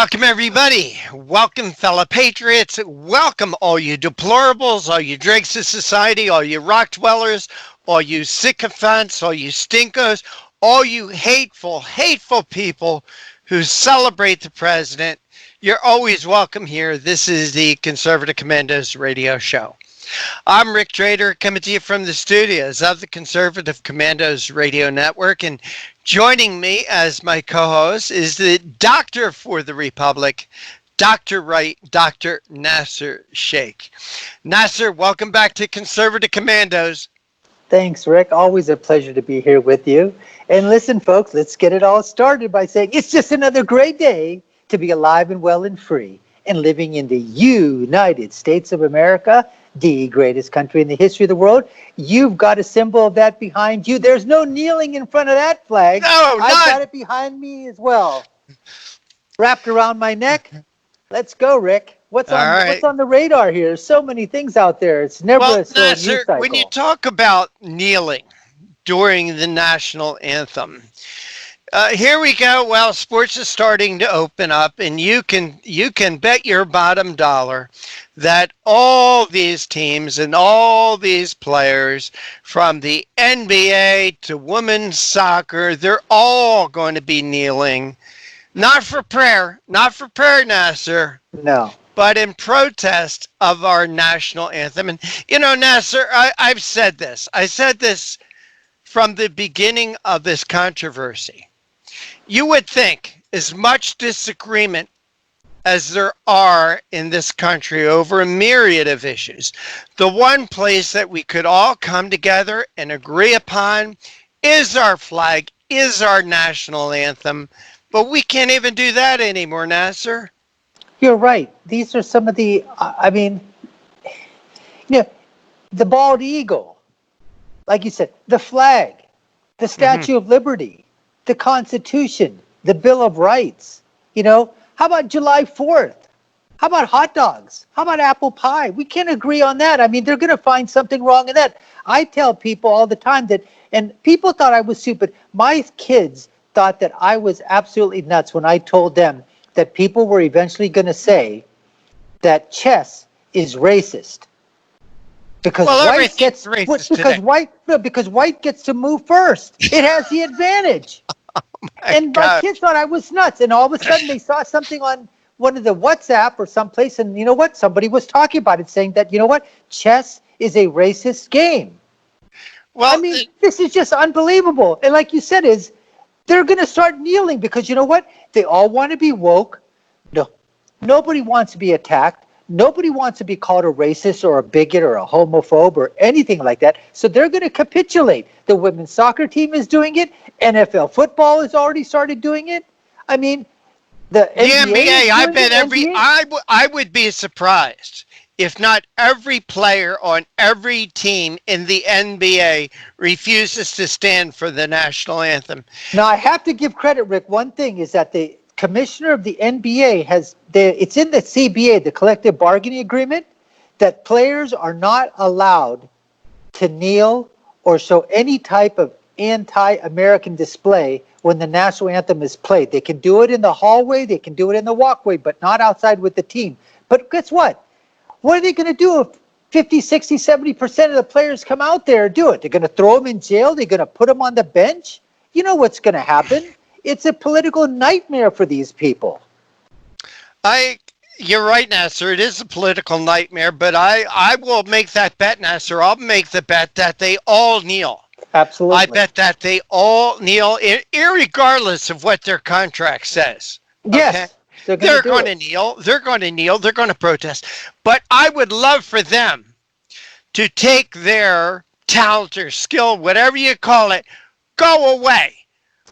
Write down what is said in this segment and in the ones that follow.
Welcome, everybody. Welcome, fellow patriots. Welcome, all you deplorables, all you dregs of society, all you rock dwellers, all you sycophants, all you stinkos, all you hateful, hateful people who celebrate the president. You're always welcome here. This is the Conservative Commandos radio show. I'm Rick Trader, coming to you from the studios of the Conservative Commandos radio network, and joining me as my co-host is the doctor for the Republic, Dr. Right, Dr. Nasir Shaikh. Nasir, welcome back to Conservative Commandos. Thanks, Rick. Always a pleasure to be here with you. And listen, folks, let's get it all started by saying it's just another great day to be alive and well and free and living in the United States of America, the greatest country in the history of the world. You've got a symbol of that behind you. There's no kneeling in front of that flag. No, I've got it behind me as well. Wrapped around my neck. Let's go, Rick. What's on the radar here? There's so many things out there. It's never a slow news cycle. When you talk about kneeling during the national anthem, here we go. Well, sports is starting to open up, and you can bet your bottom dollar that all these teams and all these players, from the NBA to women's soccer, they're all going to be kneeling, not for prayer, Nasir. No. But in protest of our national anthem. And, you know, Nasir, I've said this. I said this from the beginning of this controversy. You would think, as much disagreement as there are in this country over a myriad of issues, the one place that we could all come together and agree upon is our flag, is our national anthem. But we can't even do that anymore, Nasir. You're right. These are some of the, the bald eagle, like you said, the flag, the Statue of Liberty, the Constitution, the Bill of Rights. How about July 4th? How about hot dogs? How about apple pie? We can't agree on that. I mean, they're going to find something wrong in that. I tell people all the time that, and people thought I was stupid. My kids thought that I was absolutely nuts when I told them that people were eventually going to say that chess is racist. Because white gets to move first. It has the advantage. My kids thought I was nuts, and all of a sudden they saw something on one of the WhatsApp or someplace, and you know what? Somebody was talking about it, saying that, chess is a racist game. Well, this is just unbelievable. And like you said, they're going to start kneeling because you know what? They all want to be woke. No, nobody wants to be attacked. Nobody wants to be called a racist or a bigot or a homophobe or anything like that. So they're going to capitulate. The women's soccer team is doing it. NFL football has already started doing it. I mean, the NBA. I bet I would be surprised if not every player on every team in the NBA refuses to stand for the national anthem. Now, I have to give credit, Rick. One thing is that the commissioner of the NBA it's in the CBA, the collective bargaining agreement, that players are not allowed to kneel or show any type of anti-American display when the national anthem is played. They can do it in the hallway, they can do it in the walkway, but not outside with the team. But guess what? What are they going to do if 50, 60, 70% of the players come out there and do it? They're going to throw them in jail? They're going to put them on the bench? You know what's going to happen. It's a political nightmare for these people. You're right, Nasir. It is a political nightmare, but I will make that bet, Nasir. I'll make the bet that they all kneel. Absolutely. I bet that they all kneel, irregardless of what their contract says. Yes. Okay? They're going to kneel. They're going to kneel. They're going to protest. But I would love for them to take their talent or skill, whatever you call it, go away.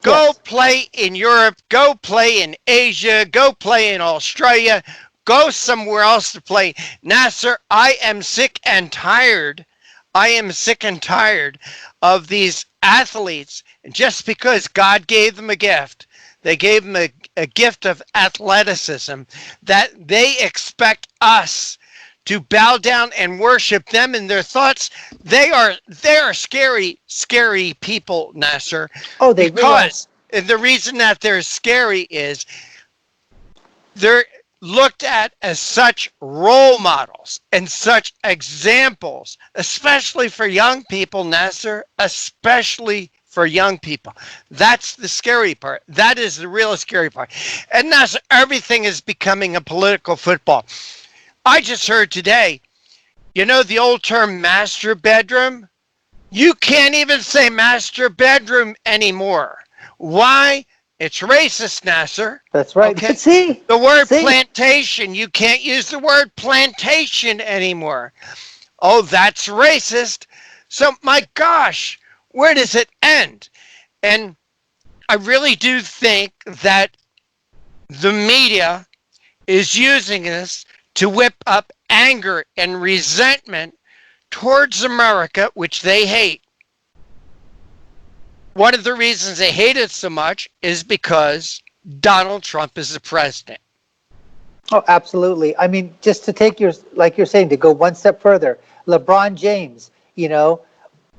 Go play in Europe, go play in Asia, go play in Australia, go somewhere else to play. Nasir, I am sick and tired. I am sick and tired of these athletes. Just because God gave them a gift, they gave them a gift of athleticism, that they expect us to bow down and worship them and their thoughts. They are scary, scary people, Nasir. Oh, they because the reason that they're scary is They're looked at as such role models and such examples, especially for young people, Nasser, especially for young people. That's the scary part. That is the real scary part. And Nasser, everything is becoming a political football. I just heard today, you know the old term master bedroom? You can't even say master bedroom anymore. Why? It's racist, Nasser. That's right. Okay. See? The word See? plantation, you can't use the word plantation anymore. Oh, that's racist. So, my gosh, where does it end? And I really do think that the media is using this to whip up anger and resentment towards America, which they hate. One of the reasons they hate it so much is because Donald Trump is the president. Oh, absolutely. I mean, just to take like you're saying, to go one step further, LeBron James,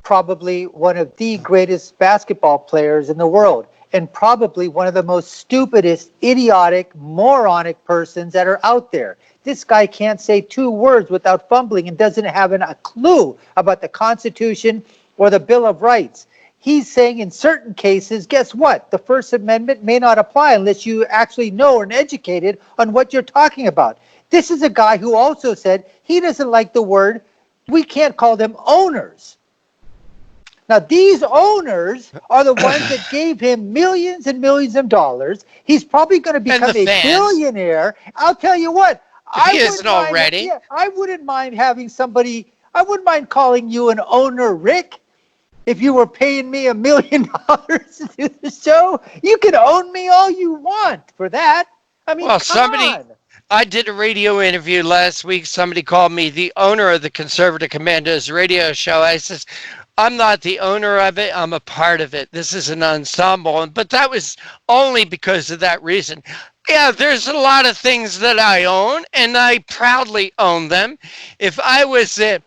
probably one of the greatest basketball players in the world, and probably one of the most stupidest, idiotic, moronic persons that are out there. This guy can't say two words without fumbling and doesn't have a clue about the Constitution or the Bill of Rights. He's saying in certain cases, guess what? The First Amendment may not apply unless you actually know and educated on what you're talking about. This is a guy who also said he doesn't like the word, we can't call them owners. Now, these owners are the ones that gave him millions and millions of dollars. He's probably going to become a billionaire. I'll tell you what. He isn't already. I wouldn't mind having somebody, I wouldn't mind calling you an owner, Rick. If you were paying me $1 million to do the show, you could own me all you want for that. I mean, well, come on. I did a radio interview last week. Somebody called me the owner of the Conservative Commandos radio show. I says, I'm not the owner of it. I'm a part of it. This is an ensemble. But that was only because of that reason. Yeah, there's a lot of things that I own, and I proudly own them. If I was an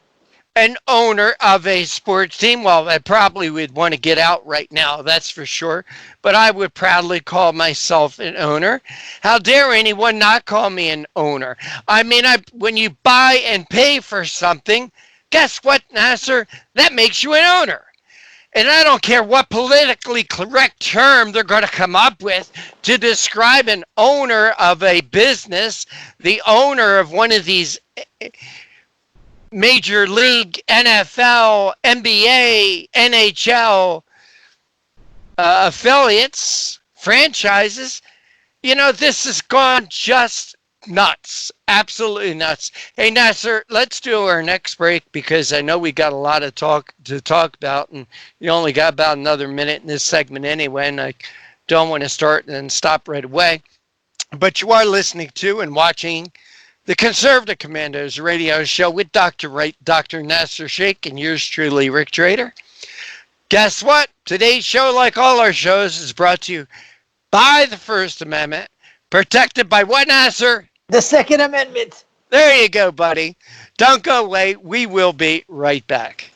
owner of a sports team, well, I probably would want to get out right now, that's for sure. But I would proudly call myself an owner. How dare anyone not call me an owner? I mean, when you buy and pay for something, guess what, Nasser? That makes you an owner. And I don't care what politically correct term they're going to come up with to describe an owner of a business, the owner of one of these Major League, NFL, NBA, NHL affiliates, franchises. This has gone just nuts. Absolutely nuts. Hey, Nasser, let's do our next break because I know we got a lot of talk about, and you only got about another minute in this segment anyway, and I don't want to start and stop right away. But you are listening to and watching the Conservative Commandos radio show with Dr. Wright, Dr. Nasir Shaikh, and yours truly, Rick Trader. Guess what? Today's show, like all our shows, is brought to you by the First Amendment, protected by what, Nasir? The Second Amendment. There you go, buddy. Don't go away. We will be right back.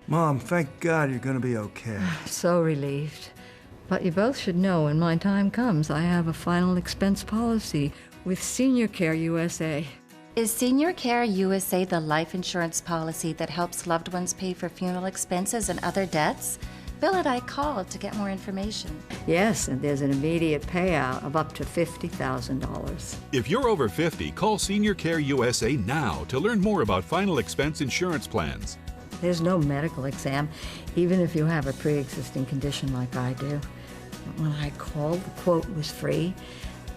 Mom, thank God you're going to be okay. So relieved. But you both should know when my time comes, I have a final expense policy with Senior Care USA. Is Senior Care USA the life insurance policy that helps loved ones pay for funeral expenses and other debts? Bill and I called to get more information. Yes, and there's an immediate payout of up to $50,000. If you're over 50, call Senior Care USA now to learn more about final expense insurance plans. There's no medical exam, even if you have a pre-existing condition like I do. When I called, the quote was free,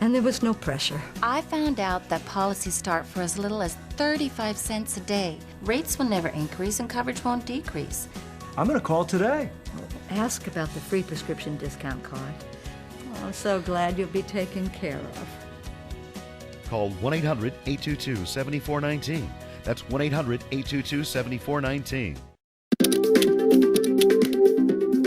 and there was no pressure. I found out that policies start for as little as 35 cents a day. Rates will never increase and coverage won't decrease. I'm going to call today. Ask about the free prescription discount card. Oh, I'm so glad you'll be taken care of. Call 1-800-822-7419. That's 1-800-822-7419.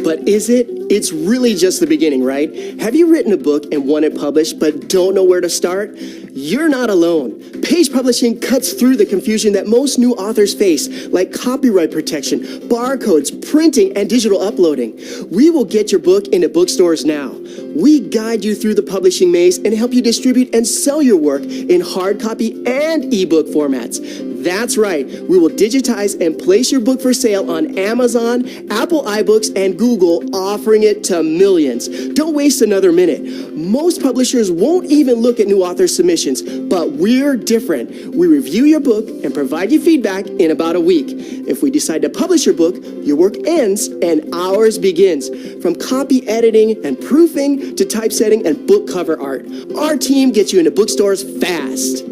But is it? It's really just the beginning, right? Have you written a book and want it published but don't know where to start? You're not alone. Page publishing cuts through the confusion that most new authors face, like copyright protection, barcodes, printing, and digital uploading. We will get your book into bookstores now. We guide you through the publishing maze and help you distribute and sell your work in hard copy and ebook formats. That's right. We will digitize and place your book for sale on Amazon, Apple iBooks, and Google, offering it to millions. Don't waste another minute. Most publishers won't even look at new author submissions, but we're different. We review your book and provide you feedback in about a week. If we decide to publish your book, your work ends and ours begins. From copy editing and proofing to typesetting and book cover art, our team gets you into bookstores fast.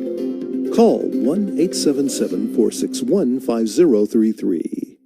Call 1-877-461-5033.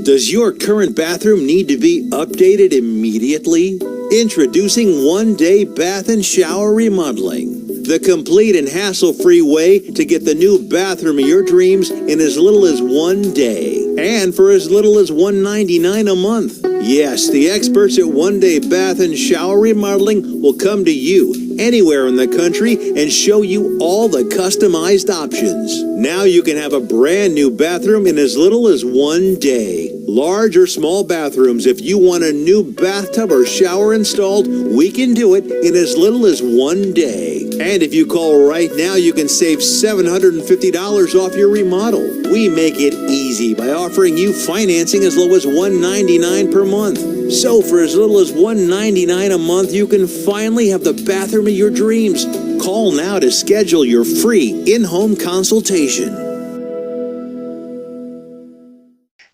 Does your current bathroom need to be updated immediately? Introducing One Day Bath and Shower Remodeling, the complete and hassle-free way to get the new bathroom of your dreams in as little as 1 day and for as little as $199 a month. Yes, the experts at One Day Bath and Shower Remodeling will come to you anywhere in the country and show you all the customized options. Now you can have a brand new bathroom in as little as 1 day. Large or small bathrooms, if you want a new bathtub or shower installed, we can do it in as little as 1 day. And if you call right now, you can save $750 off your remodel. We make it easy by offering you financing as low as $199 per month. So for as little as $199 a month, you can finally have the bathroom of your dreams. Call now to schedule your free in-home consultation.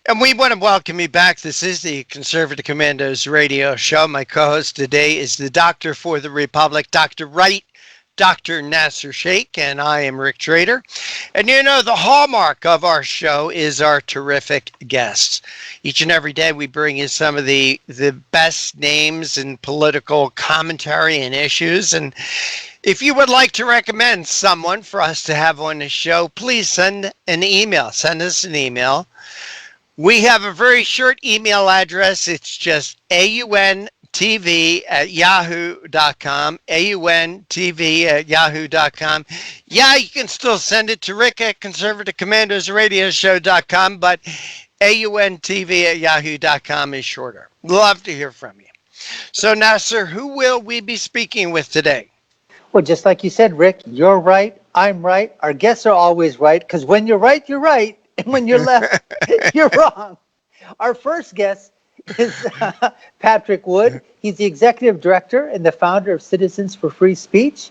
And we want to welcome you back. This is the Conservative Commandos radio show. My co-host today is the Doctor for the Republic, Dr. Wright, Dr. Nasir Shaikh, and I am Rick Trader. And you know, the hallmark of our show is our terrific guests. Each and every day we bring you some of the best names in political commentary and issues. And if you would like to recommend someone for us to have on the show, please send an email. Send us an email. We have a very short email address. It's just auntv@yahoo.com, auntv@yahoo.com. Yeah, you can still send it to Rick at conservativecommandosradioshow.com, but auntv@yahoo.com is shorter. Love to hear from you. So, Nasir, who will we be speaking with today? Well, just like you said, Rick, you're right, I'm right. Our guests are always right, because when you're right, you're right. And when you're left, you're wrong. Our first guest is Patrick Wood. He's the executive director and the founder of Citizens for Free Speech.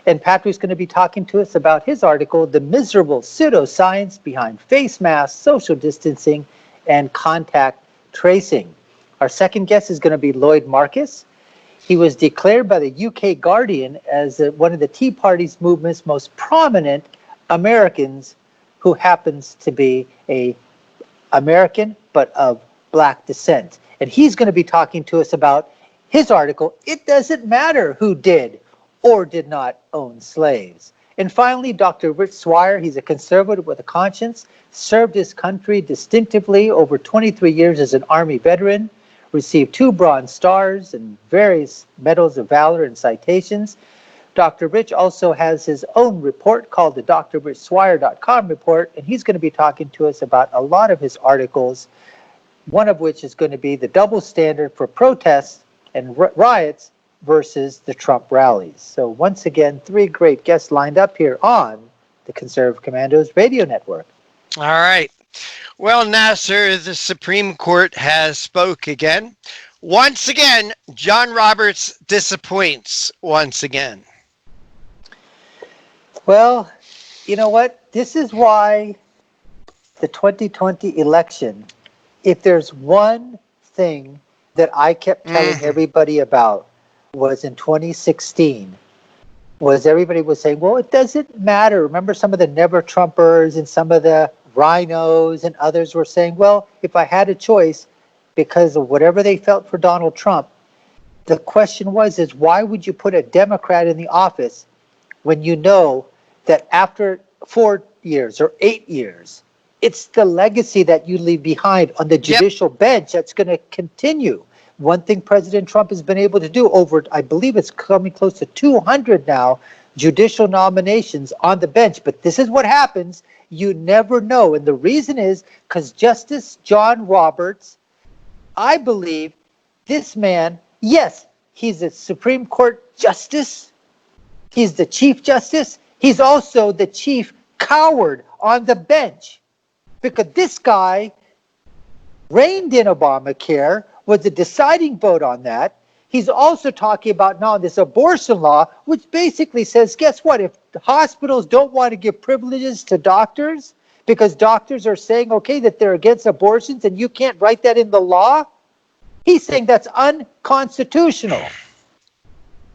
And Patrick's going to be talking to us about his article, The Miserable Pseudo-Science Behind Face Masks, Social Distancing, and Contact Tracing. Our second guest is going to be Lloyd Marcus. He was declared by the UK Guardian as one of the Tea Party's movement's most prominent Americans, who happens to be a American, but of black descent. And he's going to be talking to us about his article, It Doesn't Matter Who Did or Did Not Own Slaves. And finally, Dr. Rich Swier, he's a conservative with a conscience, served his country distinctively over 23 years as an Army veteran, received 2 Bronze Stars and various medals of valor and citations. Dr. Rich also has his own report called the drrichswire.com report, and he's going to be talking to us about a lot of his articles, one of which is going to be the double standard for protests and riots versus the Trump rallies. So once again, 3 great guests lined up here on the Conservative Commandos radio network. All right. Well, Nasir, the Supreme Court has spoke again. Once again, John Roberts disappoints once again. Well, you know what? This is why the 2020 election, if there's one thing that I kept telling everybody about, was in 2016, was everybody was saying, well, it doesn't matter. Remember some of the Never Trumpers and some of the rhinos and others were saying, well, if I had a choice, because of whatever they felt for Donald Trump, the question is why would you put a Democrat in the office when you know that after 4 years or 8 years, it's the legacy that you leave behind on the judicial bench that's going to continue. one thing President Trump has been able to do over, I believe it's coming close to 200 now, judicial nominations on the bench. But this is what happens. You never know. And the reason is because Justice John Roberts, I believe this man, yes, he's a Supreme Court justice. He's the Chief Justice. He's also the chief coward on the bench, because this guy reigned in Obamacare, was the deciding vote on that. He's also talking about now this abortion law, which basically says, guess what? If the hospitals don't want to give privileges to doctors because doctors are saying, okay, that they're against abortions and you can't write that in the law, he's saying that's unconstitutional.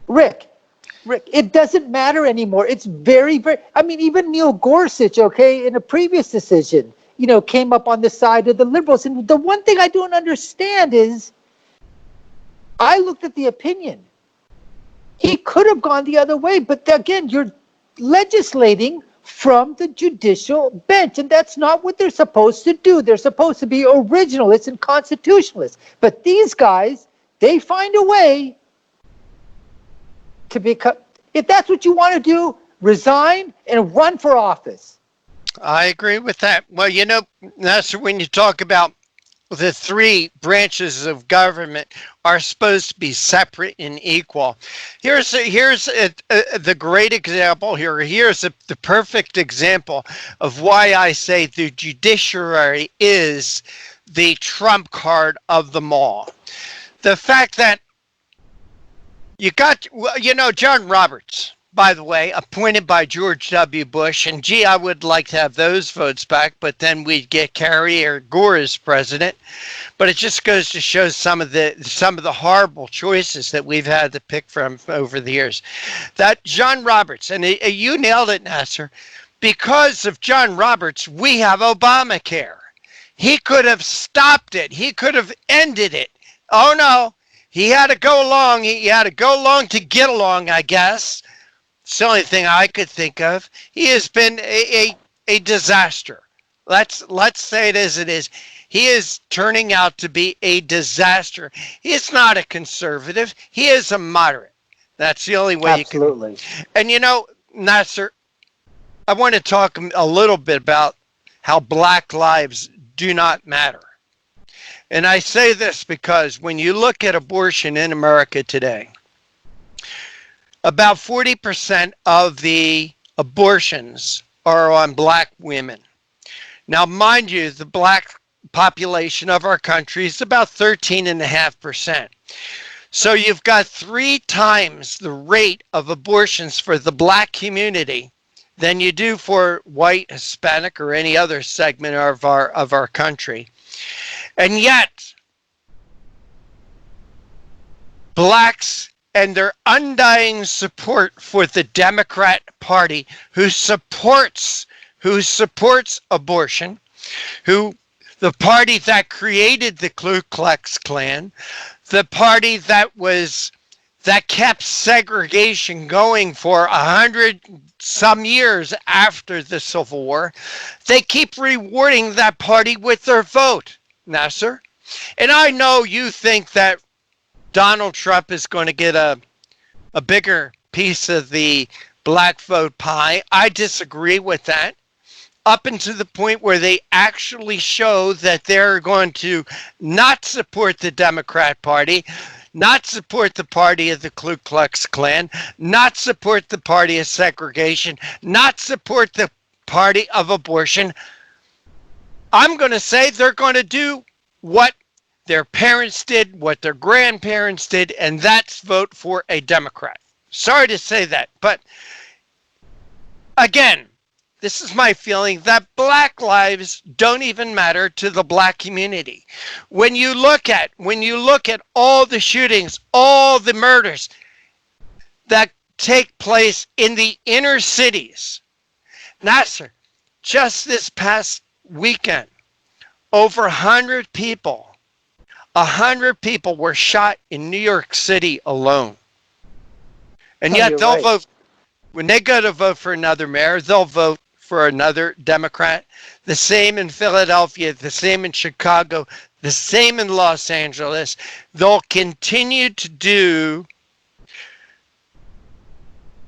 Rick, it doesn't matter anymore. It's very, I mean, even Neil Gorsuch, okay, in a previous decision, came up on the side of the liberals. And the one thing I don't understand is, I looked at the opinion. He could have gone the other way, but again, you're legislating from the judicial bench, and that's not what they're supposed to do. They're supposed to be originalists and constitutionalists. But these guys, they find a way to become, if that's what you want to do, resign and run for office. I agree with that. Well, Nasir, when you talk about the three branches of government are supposed to be separate and equal. Here's the great example here. Here's the perfect example of why I say the judiciary is the trump card of them all. The fact that you got, John Roberts, by the way, appointed by George W. Bush, and gee, I would like to have those votes back, but then we'd get Kerry or Gore as president. But it just goes to show some of the horrible choices that we've had to pick from over the years. That John Roberts, and you nailed it, Nasir, because of John Roberts, we have Obamacare. He could have stopped it. He could have ended it. Oh no, he had to go along. He had to go along to get along, I guess. It's the only thing I could think of. He has been a disaster. Let's say it as it is. He is turning out to be a disaster. He is not a conservative. He is a moderate. That's the only way Absolutely. You can. And Nasir, I want to talk a little bit about how Black lives do not matter. And I say this because when you look at abortion in America today, about 40% of the abortions are on Black women. Now, mind you, the Black population of our country is about 13.5%. So you've got 3 times the rate of abortions for the Black community than you do for white, Hispanic, or any other segment of our country. And yet, Blacks and their undying support for the Democrat Party, who supports abortion, the party that created the Ku Klux Klan, the party that kept segregation going for 100 some years after the Civil War, they keep rewarding that party with their vote, Nasir. And I know you think that Donald Trump is going to get a bigger piece of the Black vote pie. I disagree with that. Up until the point where they actually show that they're going to not support the Democrat Party, not support the party of the Ku Klux Klan, not support the party of segregation, not support the party of abortion. I'm going to say they're going to do what their parents did, what their grandparents did, and that's vote for a Democrat. Sorry to say that, but again, this is my feeling that Black lives don't even matter to the Black community. When you look at all the shootings, all the murders that take place in the inner cities, Nasir, just this past weekend, over 100 people were shot in New York City alone. And yet they'll vote, when they go to vote for another mayor, they'll vote for another Democrat. The same in Philadelphia, the same in Chicago, the same in Los Angeles. They'll continue to do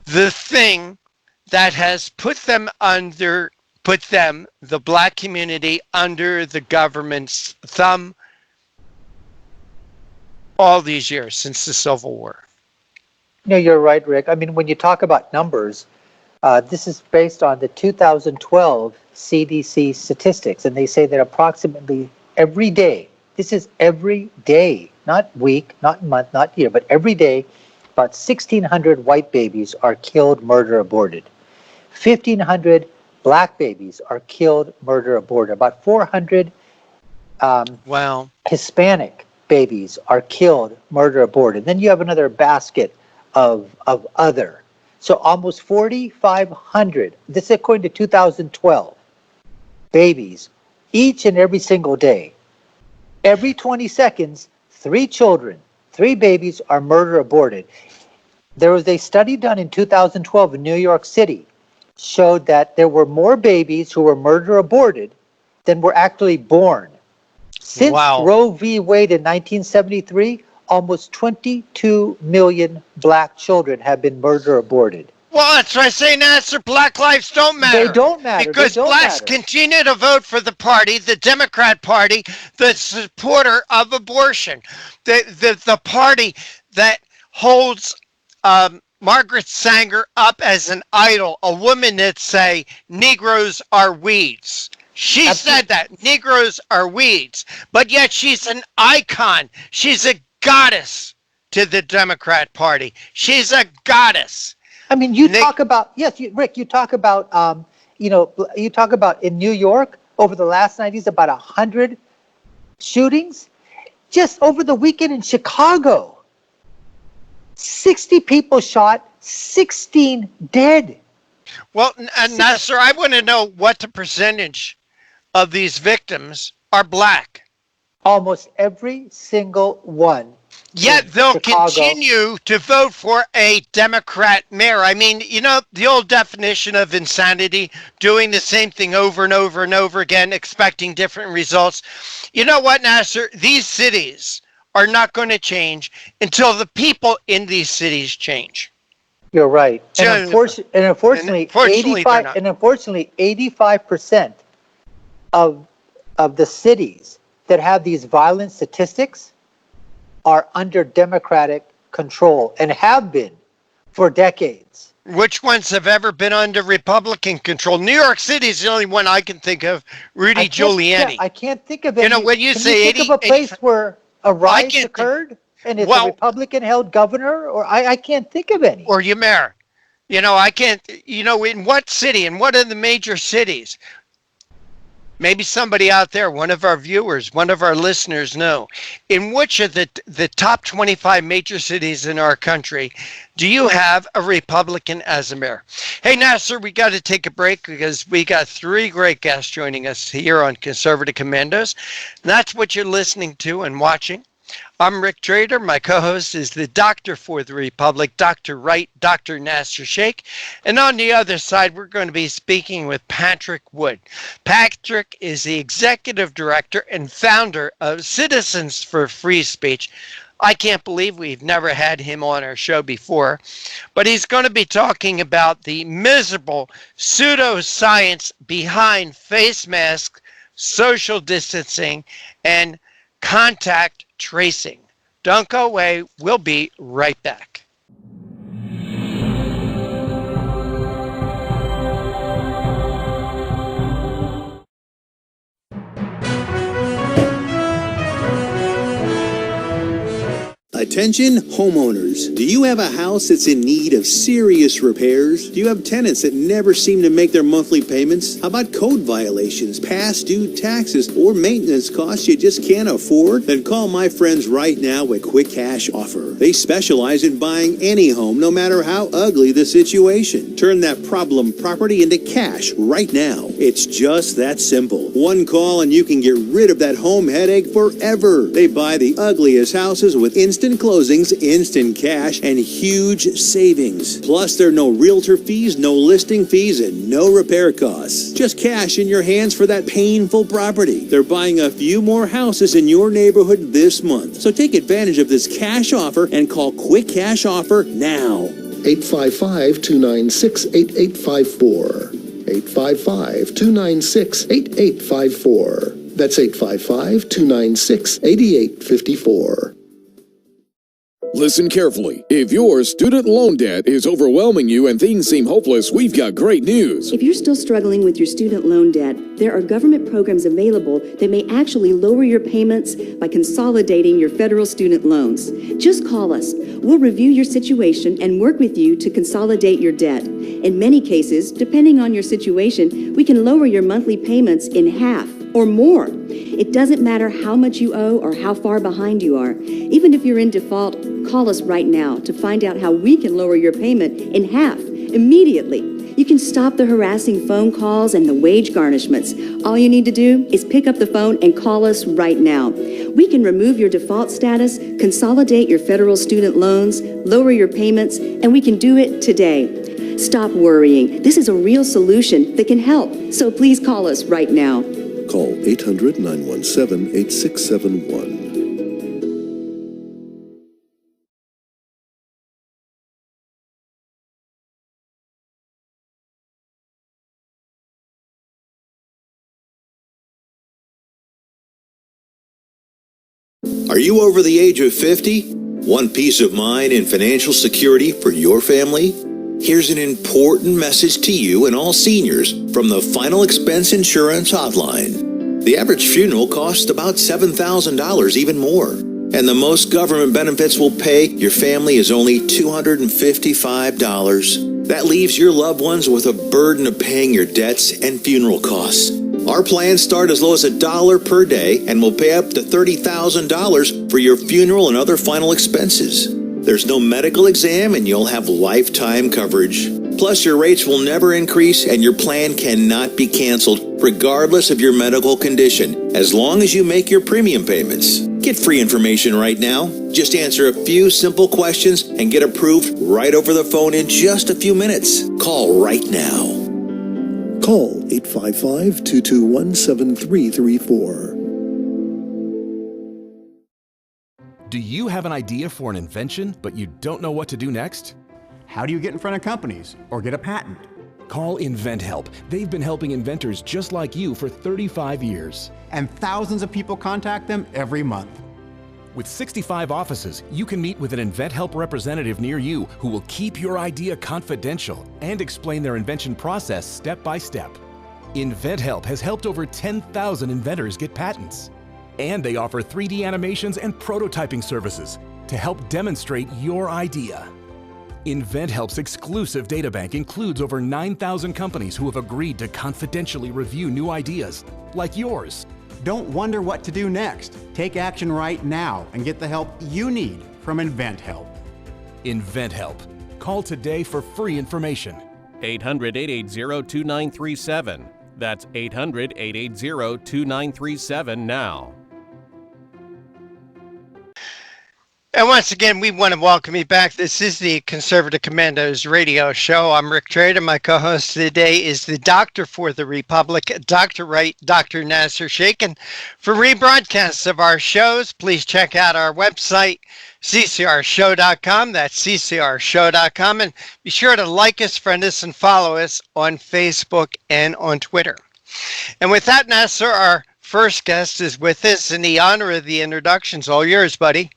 the thing that has put them, the black community, under the government's thumb all these years since the Civil War. No, you're right, Rick. I mean, when you talk about numbers, this is based on the 2012 CDC statistics, and they say that approximately every day, this is every day, not week, not month, not year, but every day, about 1,600 white babies are killed, murder, aborted. 1,500 black babies are killed, murder, aborted. About 400 Hispanic babies are killed, murder, aborted. Then you have another basket of other. So almost 4,500, this is according to 2012, babies each and every single day. Every 20 seconds, 3 children, 3 babies are murder aborted. There was a study done in 2012 in New York City, showed that there were more babies who were murder aborted than were actually born. Since Roe v. Wade in 1973, almost 22 million black children have been murder aborted. Well, that's why I say, Nasir, black lives don't matter. They don't matter. Because blacks continue to vote for the party, the Democrat Party, the supporter of abortion. The party that holds Margaret Sanger up as an idol, a woman that say Negroes are weeds. She said that Negroes are weeds, but yet she's an icon. She's a goddess to the Democrat Party. She's a goddess. I mean, you talk about, yes, Rick, you talk about, you talk about in New York over the last 90s, about 100 shootings. Just over the weekend in Chicago, 60 people shot, 16 dead. Well, Nasir, I want to know what the percentage of these victims are black. Almost every single one. Yet they'll continue to vote for a Democrat mayor. I mean, you know, the old definition of insanity, doing the same thing over and over and over again, expecting different results. You know what, Nasir? These cities are not going to change until the people in these cities change. You're right. And unfortunately, 85% of the cities that have these violent statistics are under Democratic control and have been for decades. Which ones have ever been under Republican control? New York City is the only one I can think of. Rudy Giuliani. I can't think of any. You know, when you say 80, think of a place where a riot occurred and it's a Republican-held governor, or I can't think of any. Or your mayor. You know, I can't. You know, in what city? In what are the major cities? Maybe somebody out there, one of our viewers, one of our listeners know. In which of the top 25 major cities in our country do you have a Republican as a mayor? Hey, Nasir, we got to take a break because we got 3 great guests joining us here on Conservative Commandos. And that's what you're listening to and watching. I'm Rick Trader. My co-host is the Doctor for the Republic, Dr. Wright, Dr. Nasir Shaikh. And on the other side, we're going to be speaking with Patrick Wood. Patrick is the Executive Director and founder of Citizens for Free Speech. I can't believe we've never had him on our show before, but he's going to be talking about the miserable pseudo-science behind face masks, social distancing, and contact tracing. Don't go away. We'll be right back. Attention homeowners, do you have a house that's in need of serious repairs? Do you have tenants that never seem to make their monthly payments? How about code violations, past due taxes, or maintenance costs you just can't afford? Then call my friends right now at Quick Cash Offer. They specialize in buying any home, no matter how ugly the situation. Turn that problem property into cash right now. It's just that simple. One call and you can get rid of that home headache forever. They buy the ugliest houses with instant closings, instant cash, and huge savings. Plus, there are no realtor fees, no listing fees, and no repair costs. Just cash in your hands for that painful property. They're buying a few more houses in your neighborhood this month. So take advantage of this cash offer and call Quick Cash Offer now. 855-296-8854. 855-296-8854. That's 855-296-8854. Listen carefully. If your student loan debt is overwhelming you and things seem hopeless, we've got great news. If you're still struggling with your student loan debt, there are government programs available that may actually lower your payments by consolidating your federal student loans. Just call us. We'll review your situation and work with you to consolidate your debt. In many cases, depending on your situation, we can lower your monthly payments in half or more. It doesn't matter how much you owe or how far behind you are. Even if you're in default, call us right now to find out how we can lower your payment in half immediately. You can stop the harassing phone calls and the wage garnishments. All you need to do is pick up the phone and call us right now. We can remove your default status, consolidate your federal student loans, lower your payments, and we can do it today. Stop worrying. This is a real solution that can help. So please call us right now. Call 800-917-8671. Are you over the age of 50? Want peace of mind and financial security for your family? Here's an important message to you and all seniors from the Final Expense Insurance Hotline. The average funeral costs about $7,000, even more. And the most government benefits will pay your family is only $255. That leaves your loved ones with a burden of paying your debts and funeral costs. Our plans start as low as $1 per day and will pay up to $30,000 for your funeral and other final expenses. There's no medical exam and you'll have lifetime coverage. Plus, your rates will never increase and your plan cannot be canceled regardless of your medical condition, as long as you make your premium payments. Get free information right now. Just answer a few simple questions and get approved right over the phone in just a few minutes. Call right now. Call 855-221-7334. Do you have an idea for an invention, but you don't know what to do next? How do you get in front of companies or get a patent? Call InventHelp. They've been helping inventors just like you for 35 years. And thousands of people contact them every month. With 65 offices, you can meet with an InventHelp representative near you who will keep your idea confidential and explain their invention process step by step. InventHelp has helped over 10,000 inventors get patents. And they offer 3D animations and prototyping services to help demonstrate your idea. InventHelp's exclusive databank includes over 9,000 companies who have agreed to confidentially review new ideas, like yours. Don't wonder what to do next. Take action right now and get the help you need from InventHelp. InventHelp. Call today for free information. 800-880-2937. That's 800-880-2937 now. And once again, we want to welcome you back. This is the Conservative Commandos radio show. I'm Rick Trader. My co-host today is the Doctor for the Republic, Dr. Wright, Dr. Nasir Shaikh. And for rebroadcasts of our shows, please check out our website, CCRShow.com. That's CCRShow.com. And be sure to like us, friend us, and follow us on Facebook and on Twitter. And with that, Nasir, our first guest is with us. In the honor of the introductions, all yours, buddy.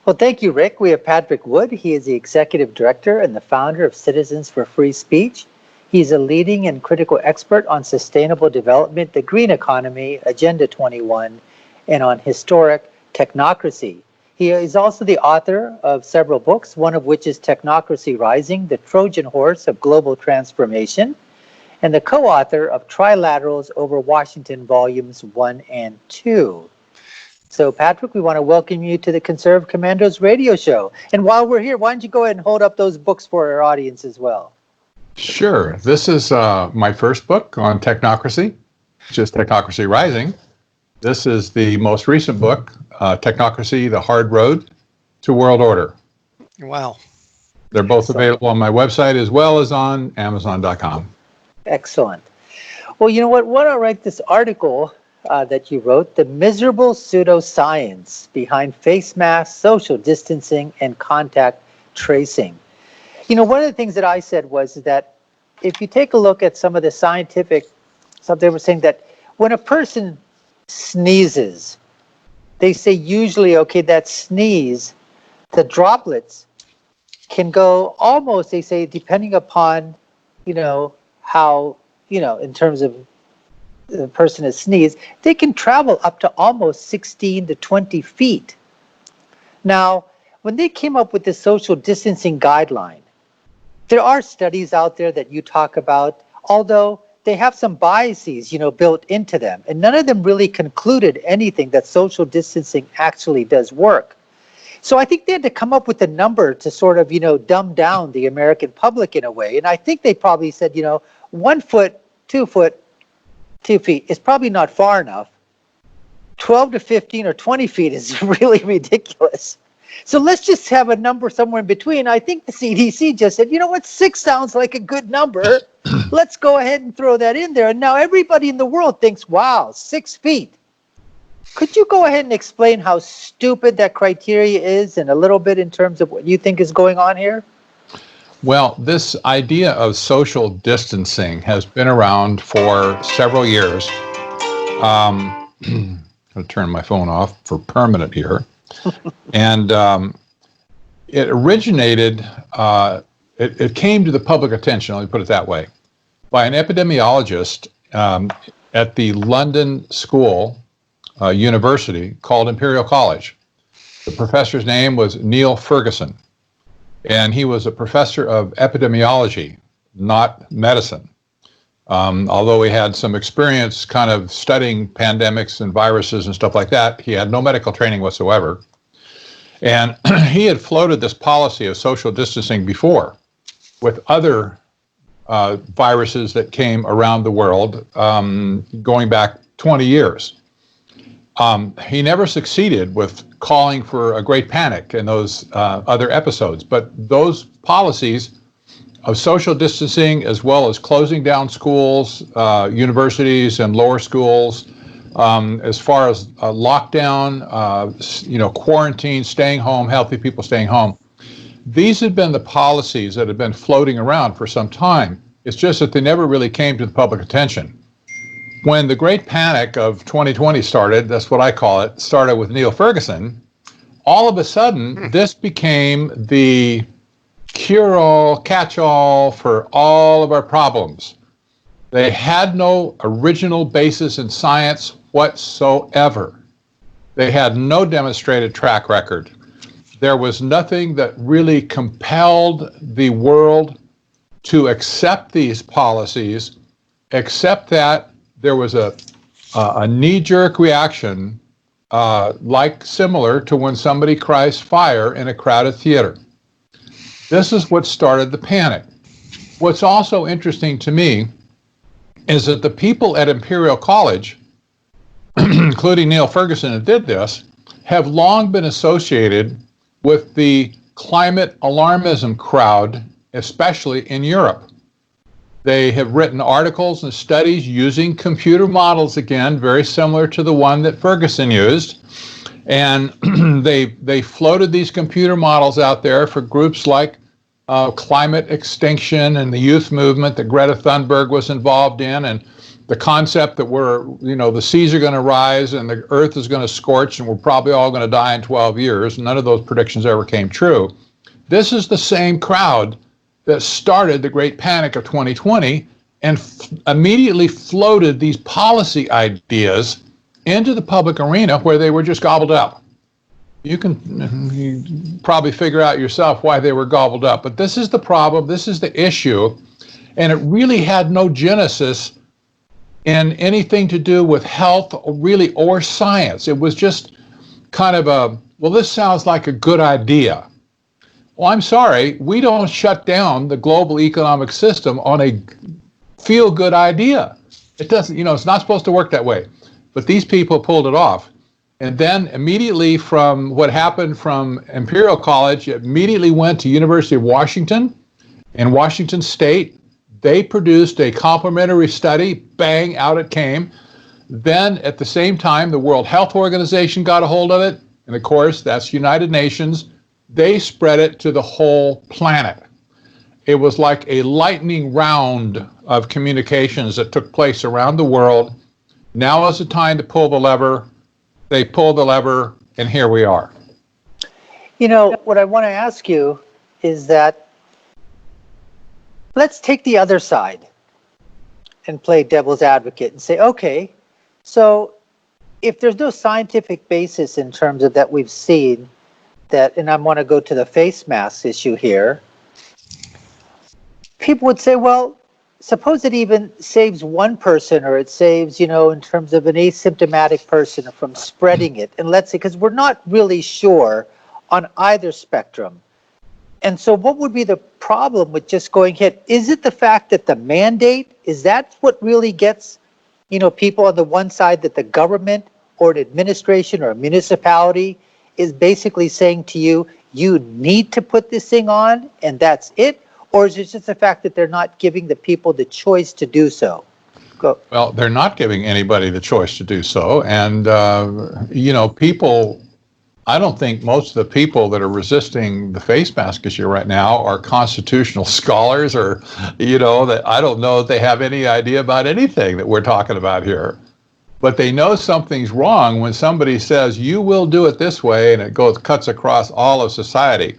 Well, thank you, Rick. We have Patrick Wood. He is the executive director and the founder of Citizens for Free Speech. He's a leading and critical expert on sustainable development, the green economy, Agenda 21, and on historic technocracy. He is also the author of several books, one of which is Technocracy Rising, the Trojan Horse of Global Transformation, and the co-author of Trilaterals over Washington, Volumes 1 and 2. So, Patrick, we want to welcome you to the Conservative Commandos radio show. And while we're here, why don't you go ahead and hold up those books for our audience as well? Sure. This is my first book on technocracy, which is Technocracy Rising. This is the most recent book, Technocracy, The Hard Road to World Order. Wow. They're both available on my website as well as on Amazon.com. Excellent. Well, you know what? Why don't I write this article that you wrote, The Miserable Pseudo-Science Behind Face Masks, Social Distancing, and Contact Tracing. You know, one of the things that I said was that if you take a look at some of the scientific stuff, they were saying that when a person sneezes, they say usually, okay, that sneeze, the droplets can go almost, they say, depending upon, how, in terms of the person has sneezed, they can travel up to almost 16 to 20 feet. Now, when they came up with the social distancing guideline, there are studies out there that you talk about, although they have some biases, built into them, and none of them really concluded anything that social distancing actually does work. So I think they had to come up with a number to sort of, dumb down the American public in a way. And I think they probably said, 1 foot, 2 foot, 2 feet is probably not far enough. 12 to 15 or 20 feet is really ridiculous. So let's just have a number somewhere in between. I think the CDC just said, 6 sounds like a good number. Let's go ahead and throw that in there. And now everybody in the world thinks, wow, 6 feet. Could you go ahead and explain how stupid that criteria is and a little bit in terms of what you think is going on here? Well, this idea of social distancing has been around for several years. I'm going to turn my phone off for permanent here. And it originated, it came to the public attention, let me put it that way, by an epidemiologist at the London School University called Imperial College. The professor's name was Neil Ferguson, and he was a professor of epidemiology, not medicine. Although he had some experience kind of studying pandemics and viruses and stuff like that, he had no medical training whatsoever. And he had floated this policy of social distancing before with other viruses that came around the world going back 20 years. He never succeeded with calling for a great panic in those other episodes, but those policies of social distancing, as well as closing down schools, universities, and lower schools, as far as lockdown, quarantine, staying home, healthy people staying home, these had been the policies that had been floating around for some time. It's just that they never really came to the public attention. When the Great Panic of 2020 started, that's what I call it, started with Neil Ferguson, all of a sudden, this became the cure-all, catch-all for all of our problems. They had no original basis in science whatsoever. They had no demonstrated track record. There was nothing that really compelled the world to accept these policies, except that there was a knee-jerk reaction, similar to when somebody cries fire in a crowded theater. This is what started the panic. What's also interesting to me is that the people at Imperial College, including Neil Ferguson who did this, have long been associated with the climate alarmism crowd, especially in Europe. They have written articles and studies using computer models, again, very similar to the one that Ferguson used. And they floated these computer models out there for groups like Climate Extinction and the youth movement that Greta Thunberg was involved in, and the concept that the seas are going to rise and the earth is going to scorch and we're probably all going to die in 12 years. None of those predictions ever came true. This is the same crowd that started the Great Panic of 2020 and immediately floated these policy ideas into the public arena where they were just gobbled up. You probably figure out yourself why they were gobbled up, but this is the problem, this is the issue, and it really had no genesis in anything to do with health or science. It was just kind of this sounds like a good idea. Well, I'm sorry, we don't shut down the global economic system on a feel-good idea. It doesn't, it's not supposed to work that way. But these people pulled it off. And then immediately from what happened from Imperial College, it immediately went to University of Washington. In Washington State, they produced a complementary study. Bang, out it came. Then at the same time, the World Health Organization got a hold of it. And of course, that's United Nations. They spread it to the whole planet. It was like a lightning round of communications that took place around the world. Now is the time to pull the lever. They pulled the lever, and here we are. You know, what I want to ask you is that let's take the other side and play devil's advocate and say, okay, so if there's no scientific basis in terms of that we've seen that, and I want to go to the face mask issue here, people would say, well, suppose it even saves one person, or it saves, you know, in terms of an asymptomatic person from spreading it. And let's say, because we're not really sure on either spectrum. And so what would be the problem with just going ahead? Is it the fact that the mandate, is that what really gets, you know, people on the one side, that the government or an administration or a municipality is basically saying to you, you need to put this thing on and that's it? Or is it just the fact that they're not giving the people the choice to do so? Go. Well, they're not giving anybody the choice to do so. And, you know, people, I don't think most of the people that are resisting the face mask issue right now are constitutional scholars, or, you know, that I don't know if they have any idea about anything that we're talking about here. But they know something's wrong when somebody says, you will do it this way, and it cuts across all of society.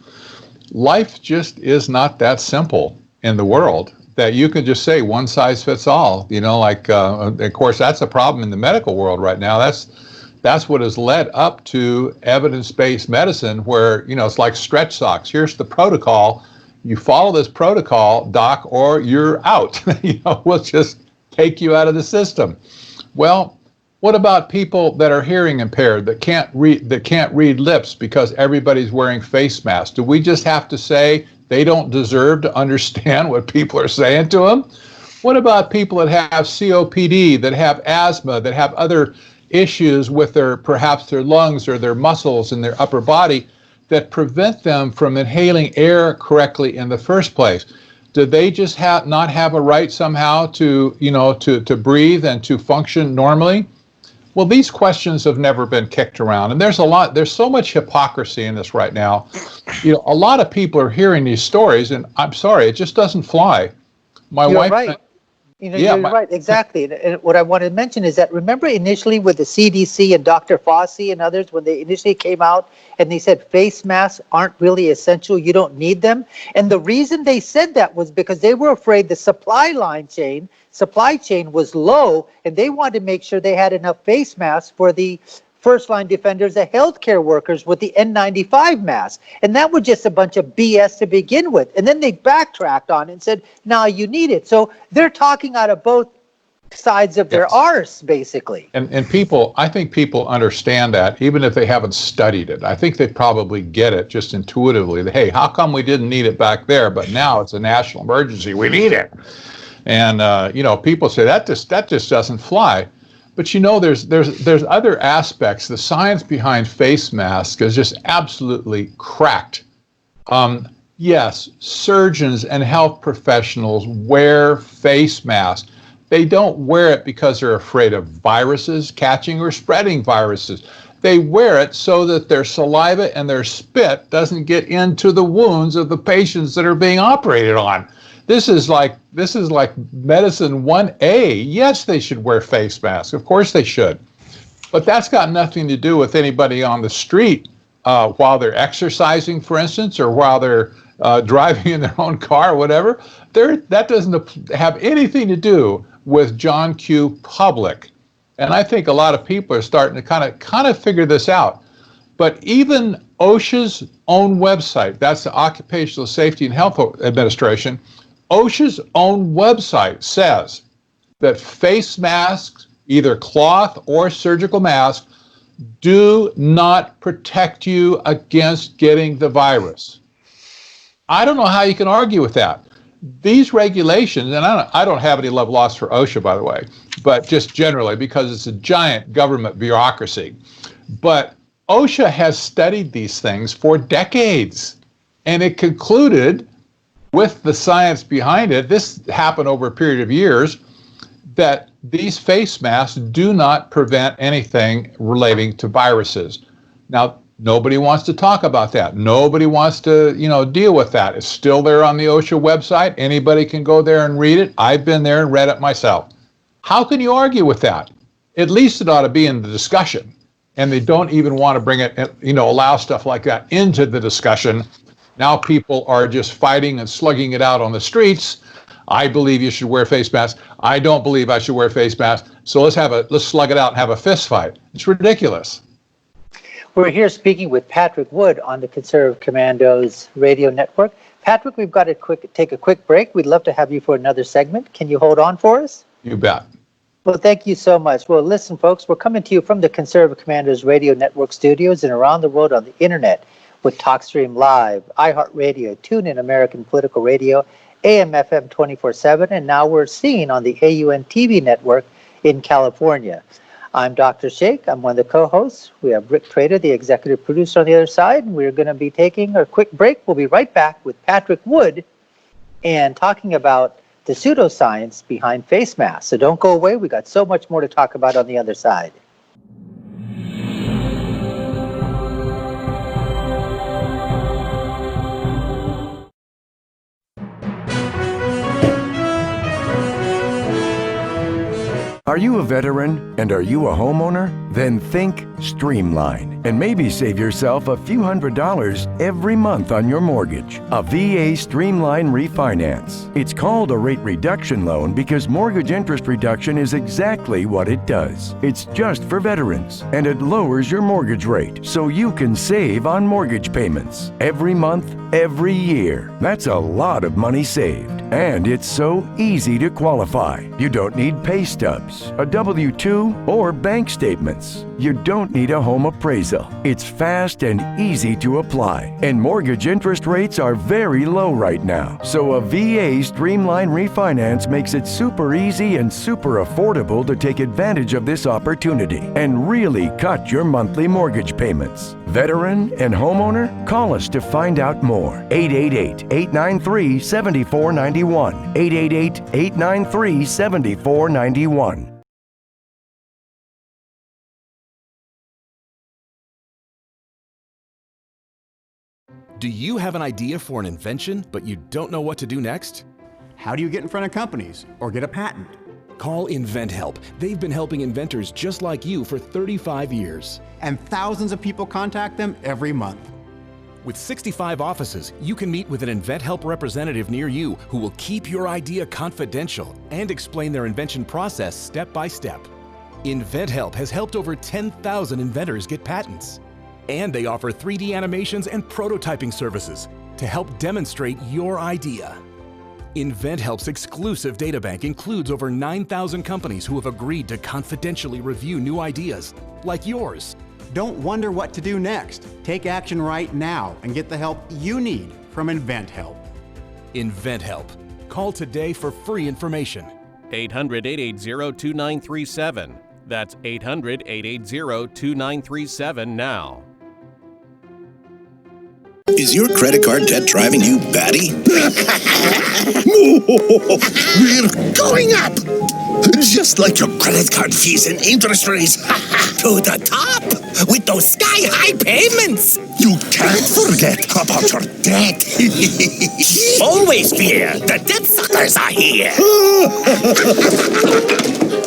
Life just is not that simple in the world that you can just say one size fits all. You know, like, of course, that's a problem in the medical world right now. That's what has led up to evidence-based medicine, where, you know, it's like stretch socks. Here's the protocol. You follow this protocol, doc, or you're out. You know, we'll just take you out of the system. Well, what about people that are hearing impaired, that can't read lips because everybody's wearing face masks? Do we just have to say they don't deserve to understand what people are saying to them? What about people that have COPD, that have asthma, that have other issues with perhaps their lungs or their muscles in their upper body that prevent them from inhaling air correctly in the first place? Do they just not have a right somehow to, you know, to breathe and to function normally? Well, these questions have never been kicked around, and there's so much hypocrisy in this right now. You know, a lot of people are hearing these stories, and I'm sorry, it just doesn't fly. My You're wife, right. You know, yeah, you're right, exactly. And what I wanted to mention is that, remember initially with the CDC and Dr. Fauci and others, when they initially came out and they said face masks aren't really essential, you don't need them. And the reason they said that was because they were afraid the supply chain was low, and they wanted to make sure they had enough face masks for the first line defenders, the healthcare workers with the N95 masks. And that was just a bunch of BS to begin with. And then they backtracked on it and said, now you need it. So they're talking out of both sides of their arse, basically. And people, I think people understand that, even if they haven't studied it. I think they probably get it just intuitively, that, hey, how come we didn't need it back there, but now it's a national emergency, we need it. And, you know, people say that just doesn't fly. But, you know, there's other aspects. The science behind face masks is just absolutely cracked. Yes, surgeons and health professionals wear face masks. They don't wear it because they're afraid of viruses catching or spreading viruses. They wear it so that their saliva and their spit doesn't get into the wounds of the patients that are being operated on. This is like medicine 1A. Yes, they should wear face masks. Of course they should. But that's got nothing to do with anybody on the street while they're exercising, for instance, or while they're driving in their own car or whatever. That doesn't have anything to do with John Q. Public. And I think a lot of people are starting to kind of figure this out. But even OSHA's own website, that's the Occupational Safety and Health Administration, OSHA's own website says that face masks, either cloth or surgical masks, do not protect you against getting the virus. I don't know how you can argue with that. These regulations, and I don't have any love lost for OSHA, by the way, but just generally because it's a giant government bureaucracy. But OSHA has studied these things for decades, and it concluded with the science behind it, this happened over a period of years, that these face masks do not prevent anything relating to viruses. Now, nobody wants to talk about that. Nobody wants to, deal with that. It's still there on the OSHA website. Anybody can go there and read it. I've been there and read it myself. How can you argue with that? At least it ought to be in the discussion. And they don't even want to bring it, allow stuff like that into the discussion. Now people are just fighting and slugging it out on the streets. I believe you should wear face masks. I don't believe I should wear face masks. So let's slug it out and have a fist fight. It's ridiculous. We're here speaking with Patrick Wood on the Conservative Commandos radio network. Patrick, we've got to take a quick break. We'd love to have you for another segment. Can you hold on for us? You bet. Well, thank you so much. Well, listen, folks, we're coming to you from the Conservative Commandos radio network studios and around the world on the internet with TalkStream Live, iHeartRadio, TuneIn American Political Radio, AM/FM 24/7, and now we're seen on the AUN TV network in California. I'm Dr. Shaikh. I'm one of the co-hosts. We have Rick Trader, the executive producer, on the other side, and we're going to be taking a quick break. We'll be right back with Patrick Wood and talking about the pseudoscience behind face masks. So don't go away. We got so much more to talk about on the other side. Are you a veteran and are you a homeowner? Then think Streamline and maybe save yourself a few $100s every month on your mortgage. A VA Streamline refinance. It's called a rate reduction loan because mortgage interest reduction is exactly what it does. It's just for veterans and it lowers your mortgage rate so you can save on mortgage payments every month, every year. That's a lot of money saved. And it's so easy to qualify. You don't need pay stubs, a W-2, or bank statements. You don't need a home appraisal. It's fast and easy to apply. And mortgage interest rates are very low right now. So a VA Streamline refinance makes it super easy and super affordable to take advantage of this opportunity and really cut your monthly mortgage payments. Veteran and homeowner? Call us to find out more. 888-893-7491. 888-893-7491. Do you have an idea for an invention, but you don't know what to do next? How do you get in front of companies or get a patent? Call InventHelp. They've been helping inventors just like you for 35 years. And thousands of people contact them every month. With 65 offices, you can meet with an InventHelp representative near you who will keep your idea confidential and explain their invention process step by step. InventHelp has helped over 10,000 inventors get patents. And they offer 3D animations and prototyping services to help demonstrate your idea. InventHelp's exclusive databank includes over 9,000 companies who have agreed to confidentially review new ideas, like yours. Don't wonder what to do next. Take action right now and get the help you need from InventHelp. InventHelp. Call today for free information. 800-880-2937. That's 800-880-2937 now. Is your credit card debt driving you batty? We're going up! Just like your credit card fees and interest rates. To the top! With those sky-high payments! You can't forget about your debt. Always fear, the debt suckers are here!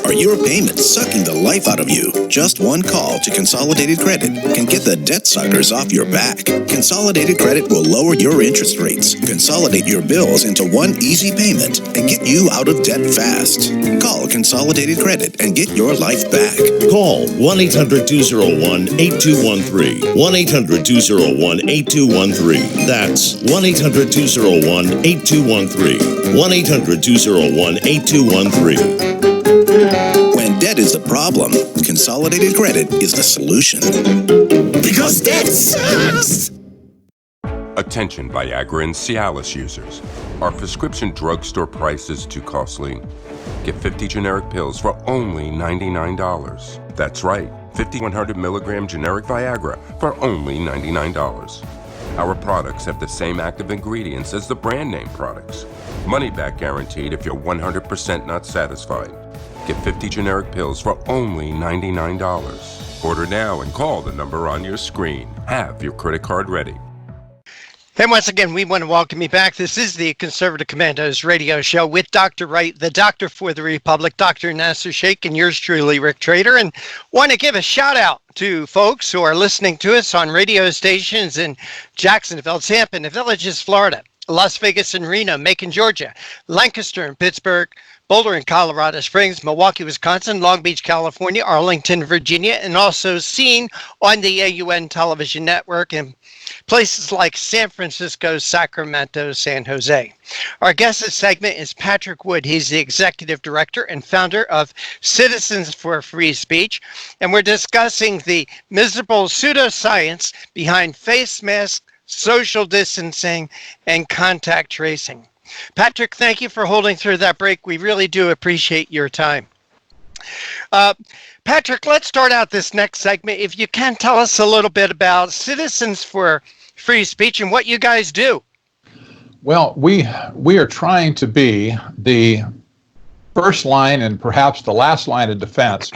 Are your payments sucking the life out of you? Just one call to Consolidated Credit can get the debt suckers off your back. Consolidated Credit will lower your interest rates, consolidate your bills into one easy payment, and get you out of debt fast. Call Consolidated Credit and get your life back. Call 1-800-201-8213. 1-800-201-8213. That's 1-800-201-8213. 1-800-201-8213. When debt is the problem, Consolidated Credit is the solution. Because debt sucks! Attention Viagra and Cialis users. Are prescription drugstore prices too costly? Get 50 generic pills for only $99. That's right, 5,100 milligram generic Viagra for only $99. Our products have the same active ingredients as the brand name products. Money back guaranteed if you're 100% not satisfied. Get 50 generic pills for only $99. Order now and call the number on your screen. Have your credit card ready. And once again, we want to welcome you back. This is the Conservative Commandos radio show with Dr. Wright, the doctor for the Republic, Dr. Nasir Shaikh, and yours truly, Rick Trader. And want to give a shout out to folks who are listening to us on radio stations in Jacksonville, Tampa, the Villages, Florida, Las Vegas and Reno, Macon, Georgia, Lancaster and Pittsburgh, Boulder and Colorado Springs, Milwaukee, Wisconsin, Long Beach, California, Arlington, Virginia, and also seen on the AUN television network in places like San Francisco, Sacramento, San Jose. Our guest this segment is Patrick Wood. He's the executive director and founder of Citizens for Free Speech, and we're discussing the miserable pseudoscience behind face masks, social distancing, and contact tracing. Patrick, thank you for holding through that break. We really do appreciate your time. Patrick, let's start out this next segment. If you can, tell us a little bit about Citizens for Free Speech and what you guys do. Well, we are trying to be the first line and perhaps the last line of defense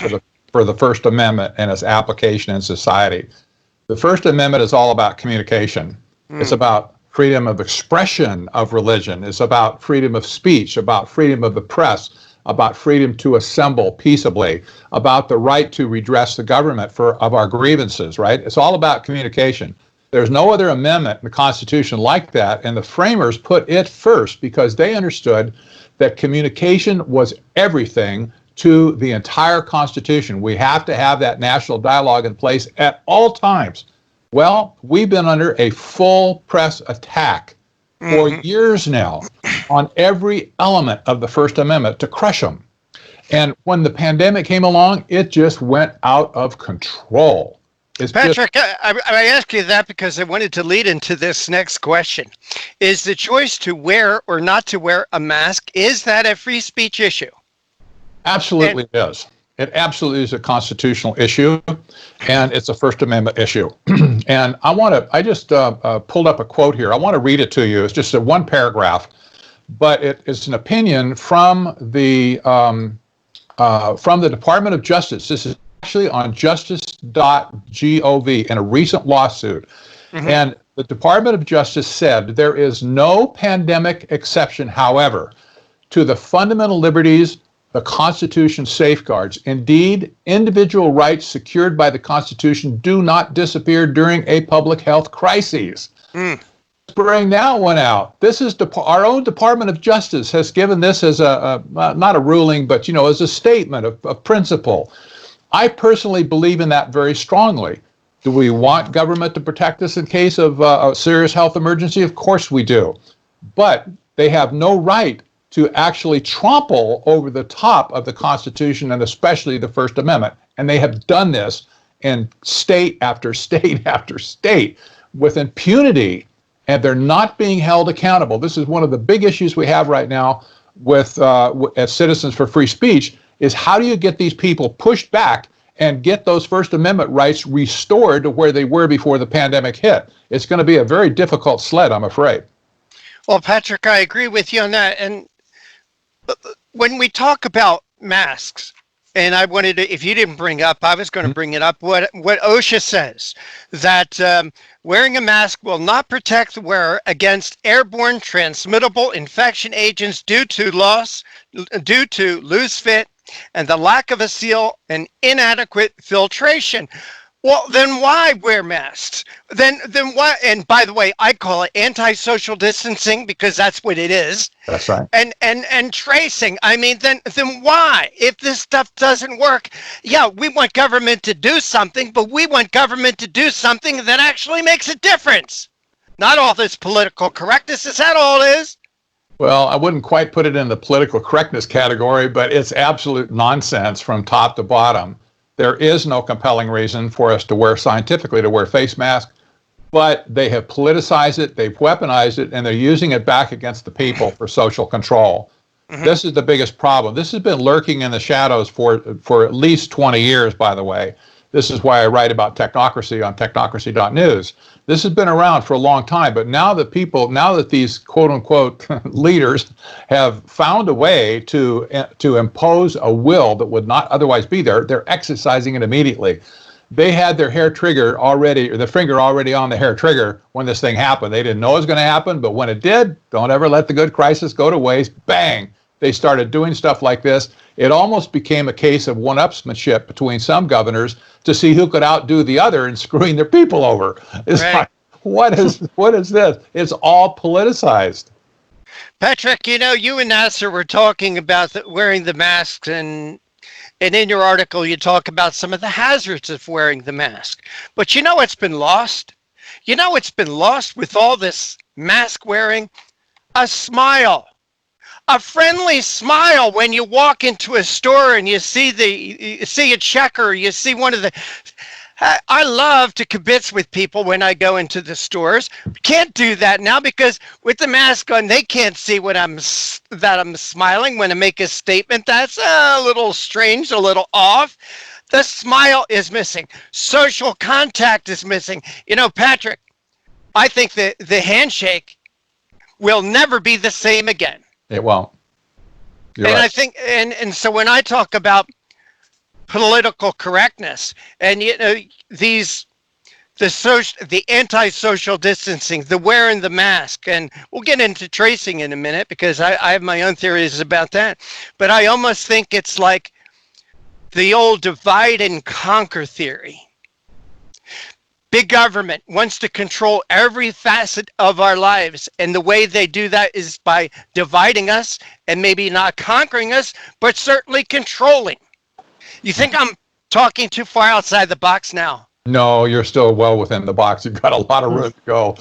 for the First Amendment and its application in society. The First Amendment is all about communication. It's about freedom of expression of religion. It's about freedom of speech, about freedom of the press, about freedom to assemble peaceably, about the right to redress the government of our grievances, right? It's all about communication. There's no other amendment in the Constitution like that, and the framers put it first because they understood that communication was everything to the entire Constitution. We have to have that national dialogue in place at all times. Well, we've been under a full press attack for years now on every element of the First Amendment to crush them. And when the pandemic came along, it just went out of control. Patrick, I asked you that because I wanted to lead into this next question. Is the choice to wear or not to wear a mask, is that a free speech issue? Absolutely it is. It absolutely is a constitutional issue, and it's a First Amendment issue. And I just pulled up a quote here. I want to read it to you. It's just one paragraph, but it's an opinion from the Department of Justice. This is actually on justice.gov in a recent lawsuit. And the Department of Justice said there is no pandemic exception, however, to the fundamental liberties the Constitution safeguards. Indeed, individual rights secured by the Constitution do not disappear during a public health crisis. Let's bring that one out. This is our own Department of Justice has given this as not a ruling, but as a statement of principle. I personally believe in that very strongly. Do we want government to protect us in case of a serious health emergency? Of course we do. But they have no right to actually trample over the top of the Constitution and especially the First Amendment. And they have done this in state after state after state with impunity, and they're not being held accountable. This is one of the big issues we have right now with as Citizens for Free Speech, is how do you get these people pushed back and get those First Amendment rights restored to where they were before the pandemic hit? It's going to be a very difficult sled, I'm afraid. Well, Patrick, I agree with you on that. And when we talk about masks, and I wanted to, if you didn't bring up, I was going to bring it up, what OSHA says, that wearing a mask will not protect the wearer against airborne transmittable infection agents due to loose fit and the lack of a seal and inadequate filtration. Well, then why wear masks? Then why? And by the way, I call it anti-social distancing because that's what it is. That's right. And tracing. I mean, then why? If this stuff doesn't work, yeah, we want government to do something, but we want government to do something that actually makes a difference. Not all this political correctness. Is that all it is? Well, I wouldn't quite put it in the political correctness category, but it's absolute nonsense from top to bottom. There is no compelling reason for us to wear face masks, but they have politicized it, they've weaponized it, and they're using it back against the people for social control. This is the biggest problem. This has been lurking in the shadows for at least 20 years, by the way. This is why I write about technocracy on technocracy.news. This has been around for a long time, but now that these quote-unquote leaders have found a way to impose a will that would not otherwise be there, they're exercising it immediately. They had their hair trigger already, or the finger already on the hair trigger when this thing happened. They didn't know it was going to happen, but when it did, don't ever let the good crisis go to waste. Bang! They started doing stuff like this. It almost became a case of one-upsmanship between some governors to see who could outdo the other in screwing their people over. It's like, what is this? It's all politicized. Patrick, you and Nasir were talking about wearing the masks, and in your article you talk about some of the hazards of wearing the mask. But what's been lost? It's been lost with all this mask wearing? A smile. A friendly smile when you walk into a store and you see a checker, you see one of the... I love to kibitz with people when I go into the stores. Can't do that now because with the mask on, they can't see that I'm smiling when I make a statement. That's a little strange, a little off. The smile is missing. Social contact is missing. Patrick, I think that the handshake will never be the same again. It won't. You're right. I think, and so when I talk about political correctness and the anti-social distancing, the wearing the mask, and we'll get into tracing in a minute because I have my own theories about that. But I almost think it's like the old divide and conquer theory. Big government wants to control every facet of our lives, and the way they do that is by dividing us and maybe not conquering us, but certainly controlling. You think I'm talking too far outside the box now? No, you're still well within the box. You've got a lot of room to go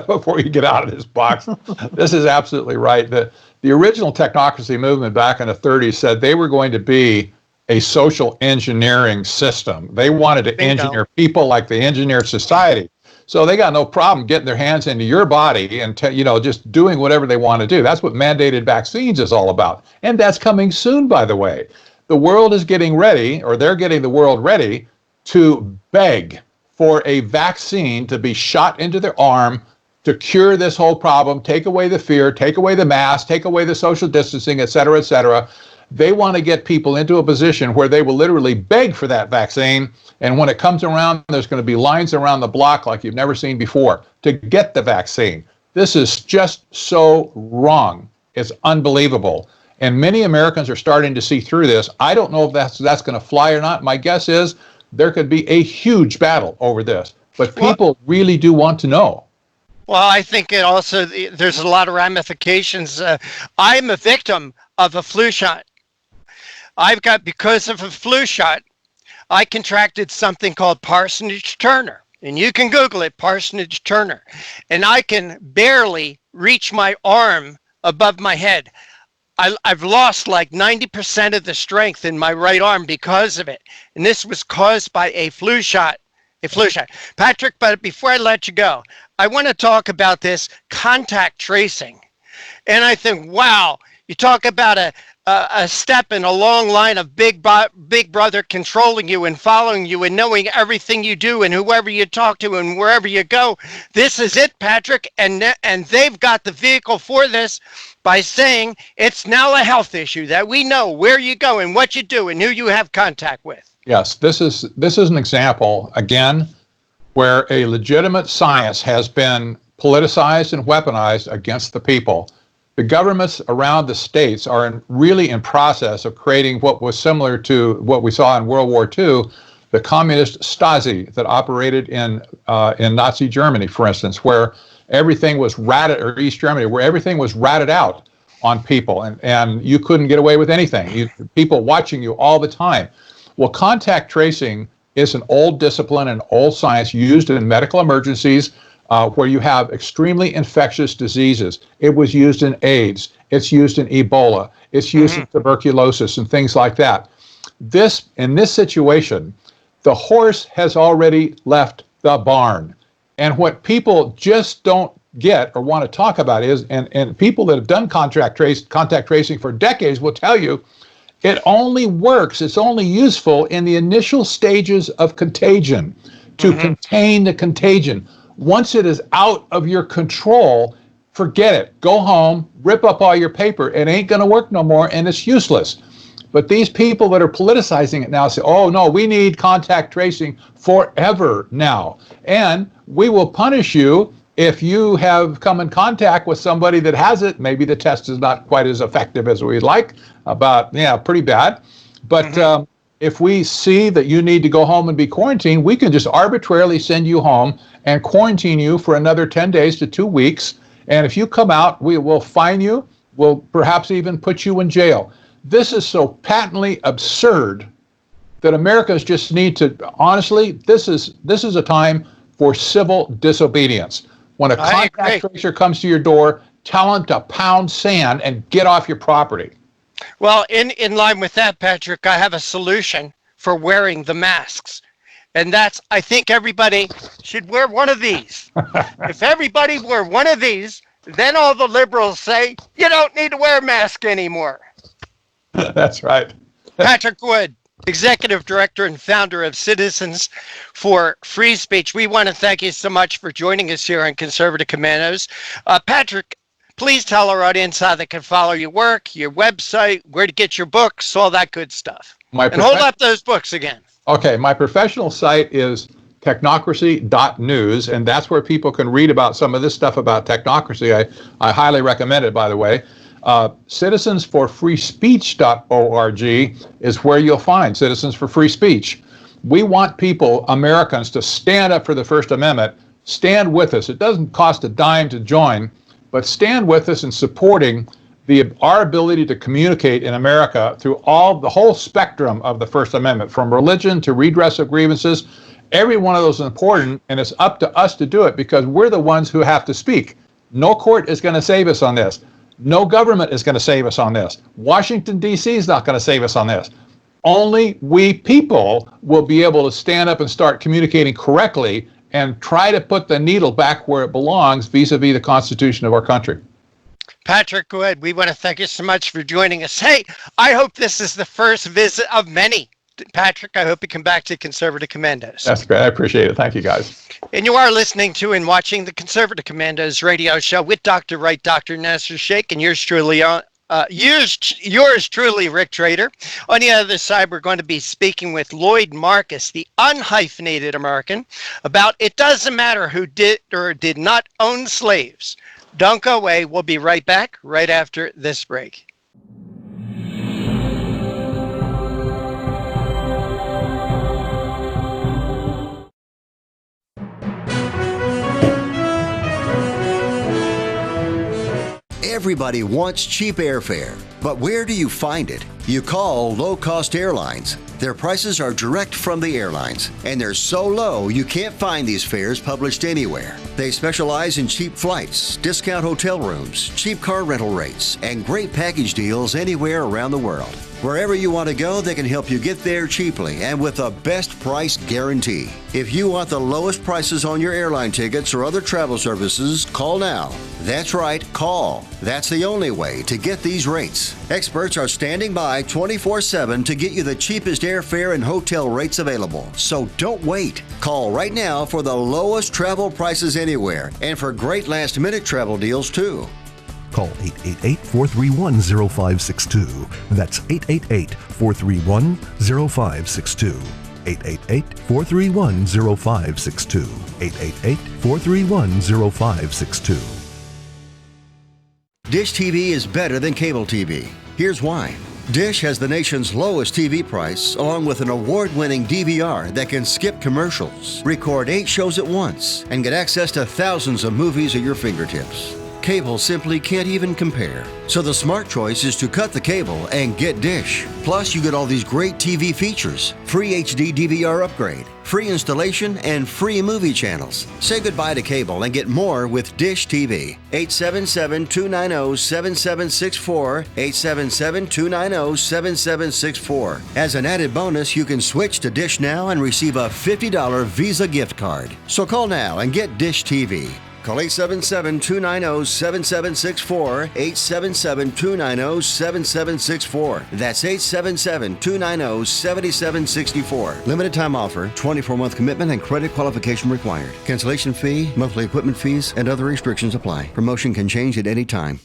before you get out of this box. This is absolutely right. The original technocracy movement back in the 30s said they were going to be a social engineering system. They wanted to engineer people like they engineered society. So they got no problem getting their hands into your body and just doing whatever they want to do. That's what mandated vaccines is all about. And that's coming soon, by the way. The world is getting ready, or they're getting the world ready to beg for a vaccine to be shot into their arm to cure this whole problem, take away the fear, take away the mask, take away the social distancing, et cetera, et cetera. They want to get people into a position where they will literally beg for that vaccine. And when it comes around, there's going to be lines around the block like you've never seen before to get the vaccine. This is just so wrong. It's unbelievable. And many Americans are starting to see through this. I don't know if that's going to fly or not. My guess is there could be a huge battle over this. But people really do want to know. Well, I think there's a lot of ramifications. I'm a victim of a flu shot. Because of a flu shot, I contracted something called Parsonage-Turner. And you can Google it, Parsonage-Turner. And I can barely reach my arm above my head. I've lost like 90% of the strength in my right arm because of it. And this was caused by a flu shot. Patrick, but before I let you go, I want to talk about this contact tracing. And I think, wow, you talk about a step in a long line of big brother controlling you and following you and knowing everything you do and whoever you talk to and wherever you go. This is it, Patrick. And they've got the vehicle for this by saying it's now a health issue that we know where you go and what you do and who you have contact with. Yes, this is an example, again, where a legitimate science has been politicized and weaponized against the people. The governments around the states are really in process of creating what was similar to what we saw in World War II, the communist Stasi that operated in Nazi Germany, for instance, where everything was ratted, or East Germany, where everything was ratted out on people, and you couldn't get away with anything. People watching you all the time. Well, contact tracing is an old discipline and old science used in medical emergencies where you have extremely infectious diseases. It was used in AIDS. It's used in Ebola. It's used in tuberculosis and things like that. In this situation, the horse has already left the barn. And what people just don't get or want to talk about is, and people that have done contact tracing for decades will tell you, It only works, it's only useful in the initial stages of contagion to contain the contagion. Once it is out of your control, forget it. Go home, rip up all your paper. It ain't going to work no more, and it's useless. But these people that are politicizing it now say, oh, no, we need contact tracing forever now. And we will punish you if you have come in contact with somebody that has it. Maybe the test is not quite as effective as we'd like, pretty bad. But if we see that you need to go home and be quarantined, we can just arbitrarily send you home and quarantine you for another 10 days to 2 weeks. And if you come out, we will fine you. We'll perhaps even put you in jail. This is so patently absurd that Americans just need to, honestly, this is a time for civil disobedience. When a contact tracer comes to your door, tell them to pound sand and get off your property. Well, in line with that, Patrick, I have a solution for wearing the masks. And that's, I think everybody should wear one of these. If everybody wore one of these, then all the liberals say, you don't need to wear a mask anymore. That's right. Patrick Wood, Executive Director and founder of Citizens for Free Speech. We want to thank you so much for joining us here on Conservative Commandos. Patrick, please tell our audience how they can follow your work, your website, where to get your books, all that good stuff. And hold up those books again. Okay, my professional site is technocracy.news, and that's where people can read about some of this stuff about technocracy. I highly recommend it, by the way. Citizensforfreespeech.org is where you'll find Citizens for Free Speech. We want people, Americans, to stand up for the First Amendment, stand with us. It doesn't cost a dime to join, but stand with us in supporting our ability to communicate in America through the whole spectrum of the First Amendment, from religion to redress of grievances. Every one of those is important, and it's up to us to do it because we're the ones who have to speak. No court is going to save us on this. No government is going to save us on this. Washington, D.C. is not going to save us on this. Only we people will be able to stand up and start communicating correctly and try to put the needle back where it belongs vis-a-vis the Constitution of our country. Patrick Wood, we want to thank you so much for joining us. Hey, I hope this is the first visit of many. Patrick, I hope you come back to Conservative Commandos. That's great. I appreciate it. Thank you, guys. And you are listening to and watching the Conservative Commandos radio show with Dr. Wright, Dr. Nasir Shaikh, and yours truly, Rick Trader. On the other side, we're going to be speaking with Lloyd Marcus, the unhyphenated American, about it doesn't matter who did or did not own slaves. Don't go away. We'll be right back right after this break. Everybody wants cheap airfare, but where do you find it? You call low-cost airlines. Their prices are direct from the airlines, and they're so low you can't find these fares published anywhere. They specialize in cheap flights, discount hotel rooms, cheap car rental rates, and great package deals anywhere around the world. Wherever you want to go, they can help you get there cheaply and with a best price guarantee. If you want the lowest prices on your airline tickets or other travel services, call now. That's right, call. That's the only way to get these rates. Experts are standing by 24/7 to get you the cheapest airfare and hotel rates available. So don't wait. Call right now for the lowest travel prices anywhere and for great last-minute travel deals too. Call 888-431-0562. That's 888-431-0562. 888-431-0562. 888-431-0562. Dish TV is better than cable TV. Here's why. Dish has the nation's lowest TV price, along with an award-winning DVR that can skip commercials, record 8 shows at once, and get access to thousands of movies at your fingertips. Cable simply can't even compare. So the smart choice is to cut the cable and get Dish. Plus, you get all these great TV features, free HD DVR upgrade, free installation, and free movie channels. Say goodbye to cable and get more with Dish TV. 877-290-7764, 877-290-7764. As an added bonus, you can switch to Dish now and receive a $50 Visa gift card. So call now and get Dish TV. Call 877-290-7764, 877-290-7764. That's 877-290-7764. Limited time offer, 24-month commitment and credit qualification required. Cancellation fee, monthly equipment fees, and other restrictions apply. Promotion can change at any time.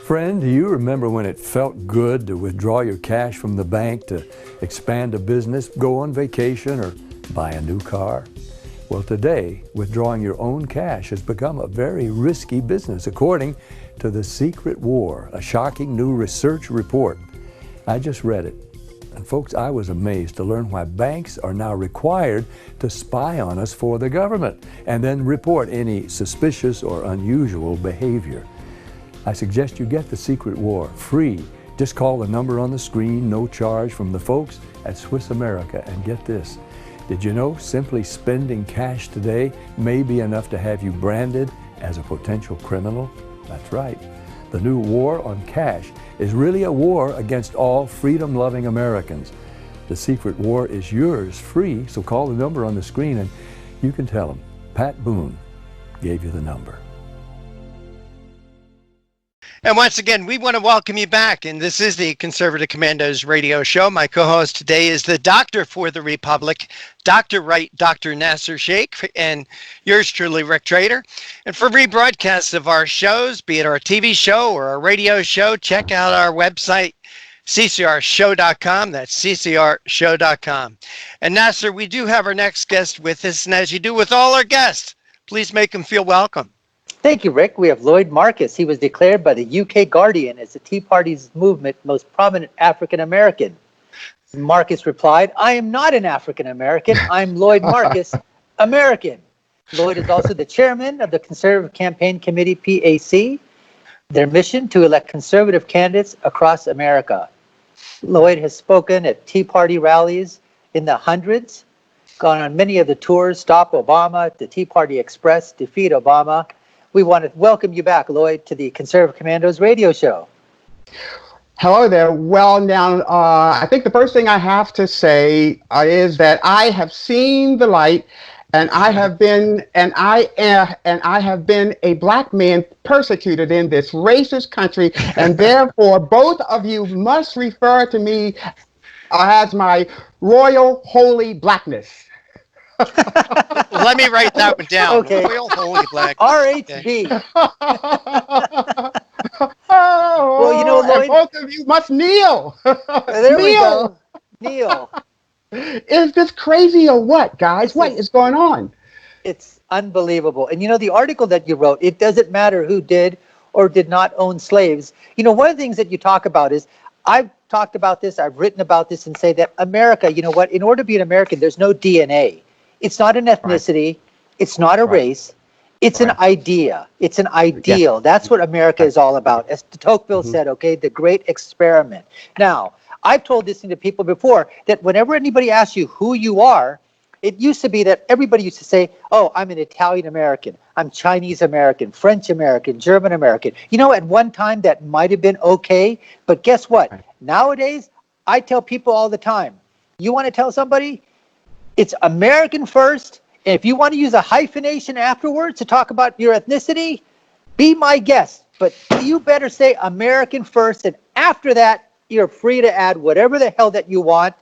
Friend, do you remember when it felt good to withdraw your cash from the bank to expand a business, go on vacation, or buy a new car? Well, today, withdrawing your own cash has become a very risky business, according to The Secret War, a shocking new research report. I just read it. And folks, I was amazed to learn why banks are now required to spy on us for the government and then report any suspicious or unusual behavior. I suggest you get The Secret War free. Just call the number on the screen, no charge, from the folks at Swiss America. And get this, did you know simply spending cash today may be enough to have you branded as a potential criminal? That's right. The new war on cash is really a war against all freedom-loving Americans. The Secret War is yours free, so call the number on the screen and you can tell them Pat Boone gave you the number. And once again, we want to welcome you back. And this is the Conservative Commandos radio show. My co-host today is the Doctor for the Republic, Dr. Right, Dr. Nasir Shaikh, and yours truly, Rick Trader. And for rebroadcasts of our shows, be it our TV show or our radio show, check out our website, CCRShow.com. That's CCRShow.com. And Nasir, we do have our next guest with us. And as you do with all our guests, please make them feel welcome. Thank you, Rick. We have Lloyd Marcus. He was declared by the UK Guardian as the Tea Party's movement most prominent African American. Marcus replied, "I am not an African American. I'm Lloyd Marcus, American." Lloyd is also the chairman of the Conservative Campaign Committee, PAC, their mission to elect conservative candidates across America. Lloyd has spoken at Tea Party rallies in the hundreds, gone on many of the tours, Stop Obama, the Tea Party Express, Defeat Obama. We want to welcome you back, Lloyd, to the Conservative Commandos radio show. Hello there. Well, now, I think the first thing I have to say is that I have seen the light, and I have been, a black man persecuted in this racist country, and therefore both of you must refer to me as my royal holy blackness. Let me write that one down. Okay. Royal Holy Black. RHB. Well, you know, Lloyd, and both of you must kneel. There we go. Kneel. Is this crazy or what, guys? What is going on? It's unbelievable. And you know, the article that you wrote, it doesn't matter who did or did not own slaves. You know, one of the things that you talk about is, I've talked about this, I've written about this, and say that America, you know what, in order to be an American, there's no DNA. It's not an ethnicity. Right. It's not a race. It's an idea. It's an ideal. Yeah. That's what America is all about. As de Tocqueville said, okay, the great experiment. Now, I've told this to people before, that whenever anybody asks you who you are, it used to be that everybody used to say, oh, I'm an Italian American, I'm Chinese American, French American, German American. You know, at one time that might have been okay, but guess what? Right. Nowadays, I tell people all the time, you want to tell somebody, it's American first, and if you want to use a hyphenation afterwards to talk about your ethnicity, be my guest. But you better say American first, and after that, you're free to add whatever the hell that you want.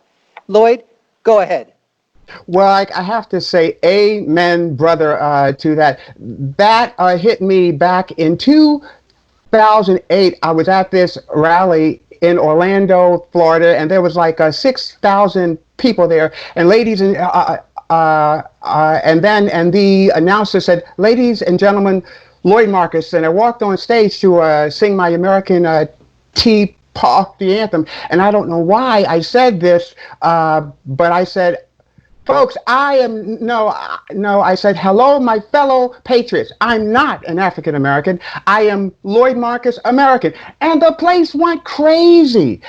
Lloyd, go ahead. Well, I have to say amen, brother, to that. That hit me back in 2008. I was at this rally in Orlando, Florida, and there was like 6,000 people there. And ladies and the announcer said, "Ladies and gentlemen, Lloyd Marcus," and I walked on stage to sing my American Tea Party anthem. And I don't know why I said this, but I said, folks, I said, hello, my fellow patriots. I'm not an African American. I am Lloyd Marcus, American. And the place went crazy.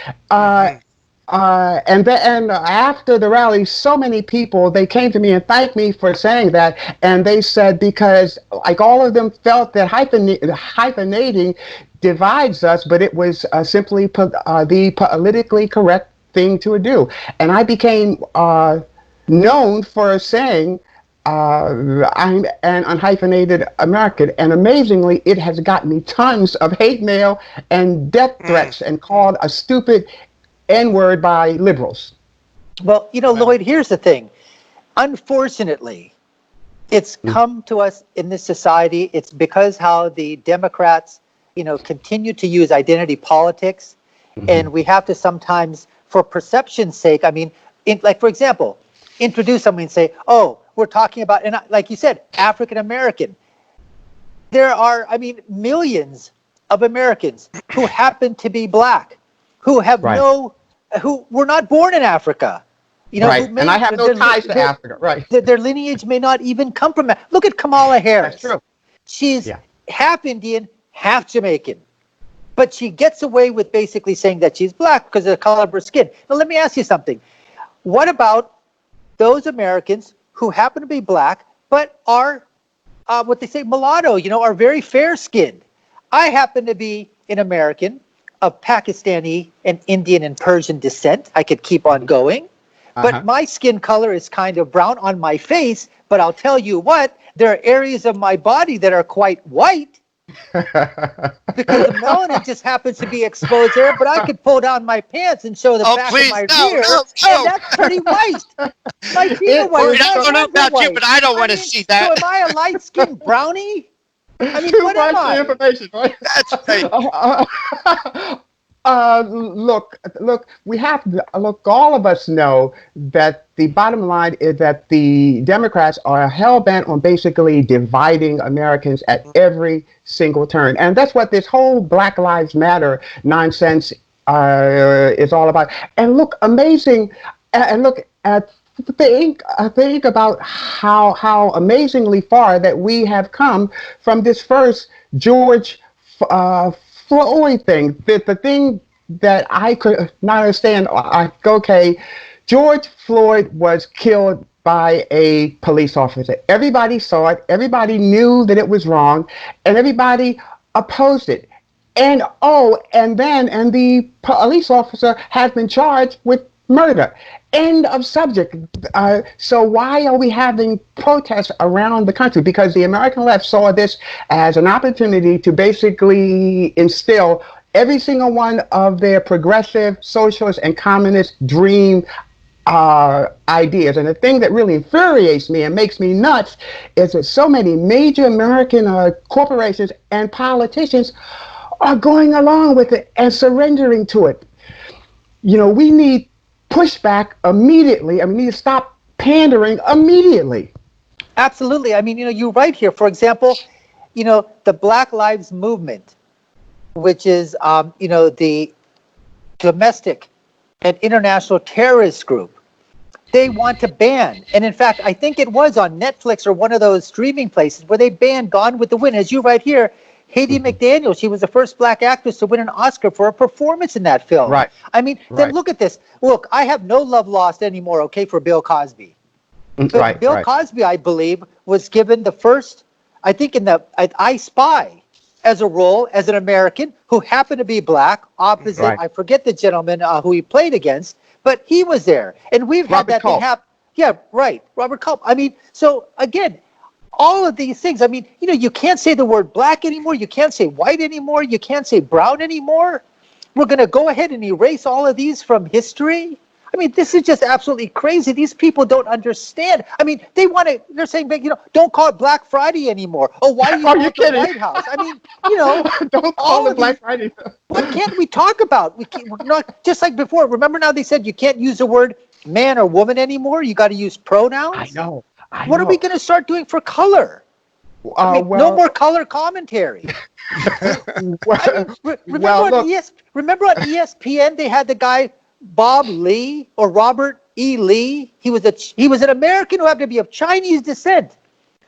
And after the rally, so many people, they came to me and thanked me for saying that. And they said, because like all of them felt that hyphenating divides us, but it was simply the politically correct thing to do. And I became known for saying I'm an unhyphenated American, and amazingly, it has gotten me tons of hate mail and death threats and called a stupid N-word by liberals. Well, Lloyd, here's the thing. Unfortunately, it's come to us in this society. It's because how the Democrats, continue to use identity politics, and we have to sometimes, for perception's sake, for example, introduce somebody and say, oh, we're talking about, and like you said, African American. There are, millions of Americans who happen to be black, who have who were not born in Africa. Right, and I have no ties to Africa, right. Their lineage may not even come from that. Look at Kamala Harris. That's true. She's half Indian, half Jamaican. But she gets away with basically saying that she's black because of the color of her skin. Now, let me ask you something. What about those Americans who happen to be black but are, what they say, mulatto, are very fair-skinned? I happen to be an American of Pakistani and Indian and Persian descent. I could keep on going. But my skin color is kind of brown on my face, but I'll tell you what, there are areas of my body that are quite white because the melanin just happens to be exposed there, but I could pull down my pants and show the back of my rear, and that's pretty white. My feet are white. I don't know about you, but I don't want to see that. So am I a light-skinned brownie? What am I? Information, right? That's right. Look, we have to look, all of us know that the bottom line is that the Democrats are hell-bent on basically dividing Americans at every single turn. And that's what this whole Black Lives Matter nonsense is all about. And look, amazing, and look at think about how amazingly far that we have come from this first George Floyd thing. The thing that I could not understand, okay, George Floyd was killed by a police officer. Everybody saw it, everybody knew that it was wrong, and everybody opposed it. And the police officer has been charged with murder. End of subject. So why are we having protests around the country? Because the American left saw this as an opportunity to basically instill every single one of their progressive, socialist, and communist dream ideas. And the thing that really infuriates me and makes me nuts is that so many major American corporations and politicians are going along with it and surrendering to it. We need pushback immediately. We need to stop pandering immediately. Absolutely. You're right here. For example, the Black Lives Movement, which is, the domestic and international terrorist group, they want to ban. And in fact, I think it was on Netflix or one of those streaming places where they banned Gone with the Wind. As you right here, Haiti McDaniel, she was the first black actress to win an Oscar for a performance in that film. Right. Then look at this. Look, I have no love lost anymore, okay, for Bill Cosby. But Bill Cosby, I believe, was given the first, I think in the I Spy, as a role as an American who happened to be black, opposite, I forget the gentleman who he played against, but he was there. And we've had that thing happen. Yeah, right, Robert Culp. So again, all of these things, you can't say the word black anymore. You can't say white anymore. You can't say brown anymore. We're going to go ahead and erase all of these from history. This is just absolutely crazy. These people don't understand. They're saying, don't call it Black Friday anymore. Oh, why are you kidding? The White House? Don't call it Black Friday. What can't we talk about? We're not, just like before. Remember now they said you can't use the word man or woman anymore. You got to use pronouns. I know. What are we going to start doing for color? No more color commentary. Remember on ESPN they had the guy Bob Lee or Robert E. Lee. He was an American who happened to be of Chinese descent,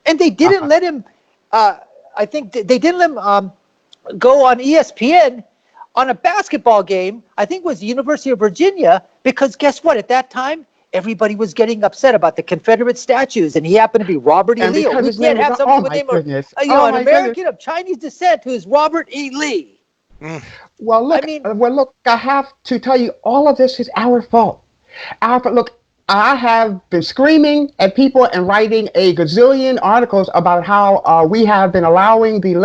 and they didn't let him. I think they didn't let him go on ESPN on a basketball game. I think it was the University of Virginia, because guess what? At that time, everybody was getting upset about the Confederate statues, and he happened to be Robert E. Lee. We can't have somebody with him, an American of Chinese descent who is Robert E. Lee. Well, look, I have to tell you, all of this is our fault. Look, I have been screaming at people and writing a gazillion articles about how we have been allowing the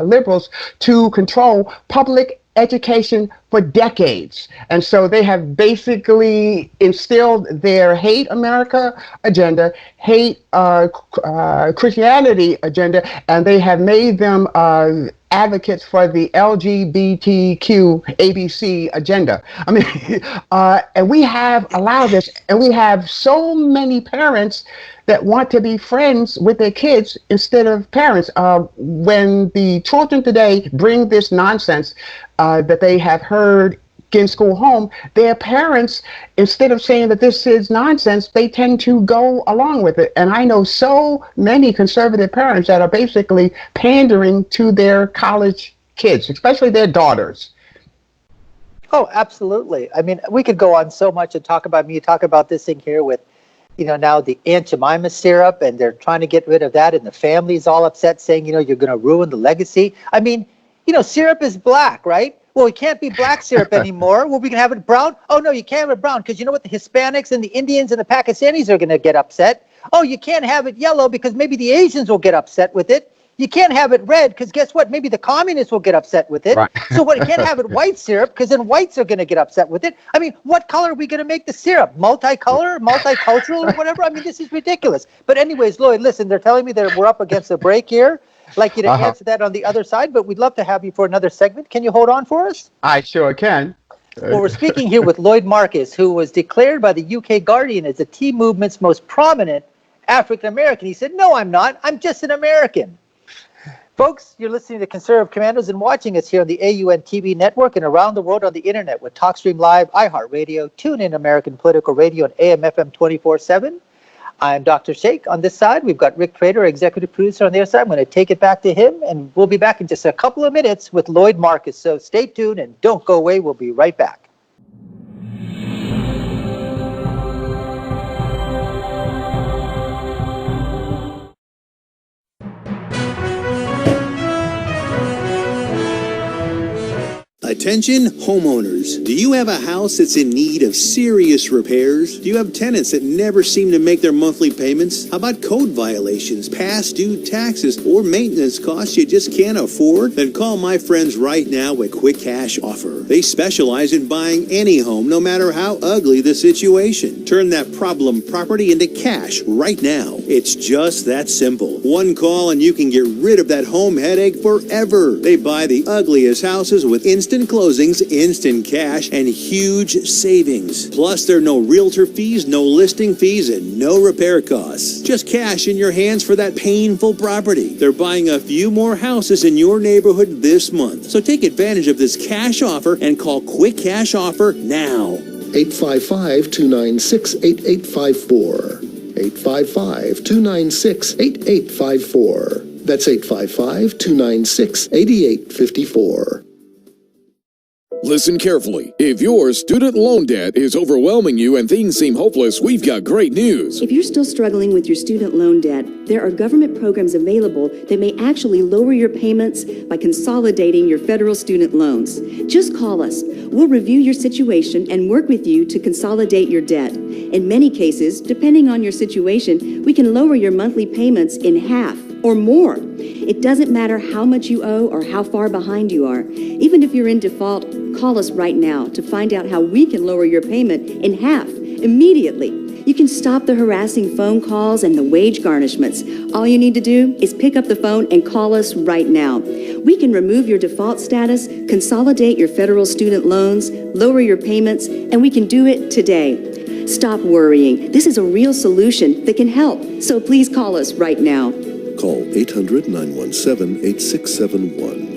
liberals to control public education for decades. And so they have basically instilled their hate America agenda, hate Christianity agenda, and they have made them advocates for the LGBTQ ABC agenda. I mean, and we have allowed this, and we have so many parents that want to be friends with their kids instead of parents. When the children today bring this nonsense that they have heard in school home, their parents, instead of saying that this is nonsense, they tend to go along with it. And I know so many conservative parents that are basically pandering to their college kids, especially their daughters. Oh, absolutely. I mean, we could go on so much and talk about this thing here with, now the Aunt Jemima syrup, and they're trying to get rid of that, and the family's all upset saying, you're going to ruin the legacy. I mean, syrup is black, right? Well, it can't be black syrup anymore. Well, we can have it brown. Oh, no, you can't have it brown because you know what? The Hispanics and the Indians and the Pakistanis are going to get upset. Oh, you can't have it yellow because maybe the Asians will get upset with it. You can't have it red because guess what? Maybe the communists will get upset with it. Right. So what? You can't have it white syrup because then whites are going to get upset with it. I mean, what color are we going to make the syrup? Multicolor, multicultural, or whatever? I mean, this is ridiculous. But anyways, Lloyd, listen, they're telling me that we're up against a break here. I'd like you to answer that on the other side, but we'd love to have you for another segment. Can you hold on for us? I sure can. Well, we're speaking here with Lloyd Marcus, who was declared by the UK Guardian as the tea movement's most prominent African American. He said, no, I'm not. I'm just an American. Folks, you're listening to Conservative Commandos and watching us here on the AUN TV network and around the world on the internet with TalkStream Live, iHeartRadio, TuneIn American Political Radio, and AM/FM 24/7. I'm Dr. Shaikh on this side. We've got Rick Trader, executive producer, on the other side. I'm going to take it back to him, and we'll be back in just a couple of minutes with Lloyd Marcus. So stay tuned and don't go away. We'll be right back. Attention homeowners. Do you have a house that's in need of serious repairs? Do you have tenants that never seem to make their monthly payments? How about code violations, past due taxes, or maintenance costs you just can't afford? Then call my friends right now at Quick Cash Offer. They specialize in buying any home, no matter how ugly the situation. Turn that problem property into cash right now. It's just that simple. One call and you can get rid of that home headache forever. They buy the ugliest houses with instant closings, instant cash, and huge savings. Plus, there are no realtor fees, no listing fees, and no repair costs. Just cash in your hands for that painful property. They're buying a few more houses in your neighborhood this month. So take advantage of this cash offer and call Quick Cash Offer now. 855-296-8854. 855-296-8854. That's 855-296-8854. Listen carefully. If your student loan debt is overwhelming you and things seem hopeless, we've got great news. If you're still struggling with your student loan debt, there are government programs available that may actually lower your payments by consolidating your federal student loans. Just call us. We'll review your situation and work with you to consolidate your debt. In many cases, depending on your situation, we can lower your monthly payments in half or more. It doesn't matter how much you owe or how far behind you are. Even if you're in default, call us right now to find out how we can lower your payment in half immediately. You can stop the harassing phone calls and the wage garnishments. All you need to do is pick up the phone and call us right now. We can remove your default status, consolidate your federal student loans, lower your payments, and we can do it today. Stop worrying. This is a real solution that can help. So please call us right now. Call 800-917-8671.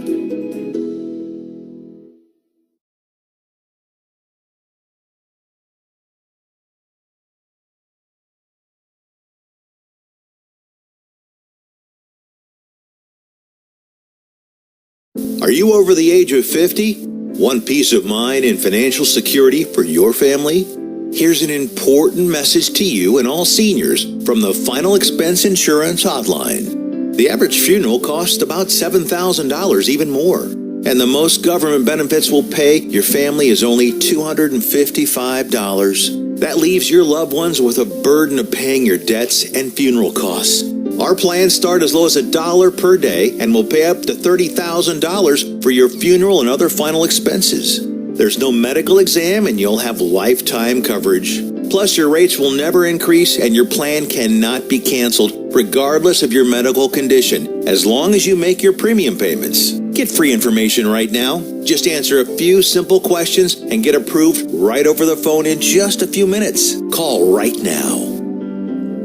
Are you over the age of 50? Want peace of mind and financial security for your family? Here's an important message to you and all seniors from the Final Expense Insurance Hotline. The average funeral costs about $7,000, even more. And the most government benefits will pay your family is only $255 That leaves your loved ones with a burden of paying your debts and funeral costs. Our plans start as low as $1 per day and will pay up to $30,000 for your funeral and other final expenses. There's no medical exam and you'll have lifetime coverage. Plus, your rates will never increase and your plan cannot be canceled regardless of your medical condition, as long as you make your premium payments. Get free information right now. Just answer a few simple questions and get approved right over the phone in just a few minutes. Call right now.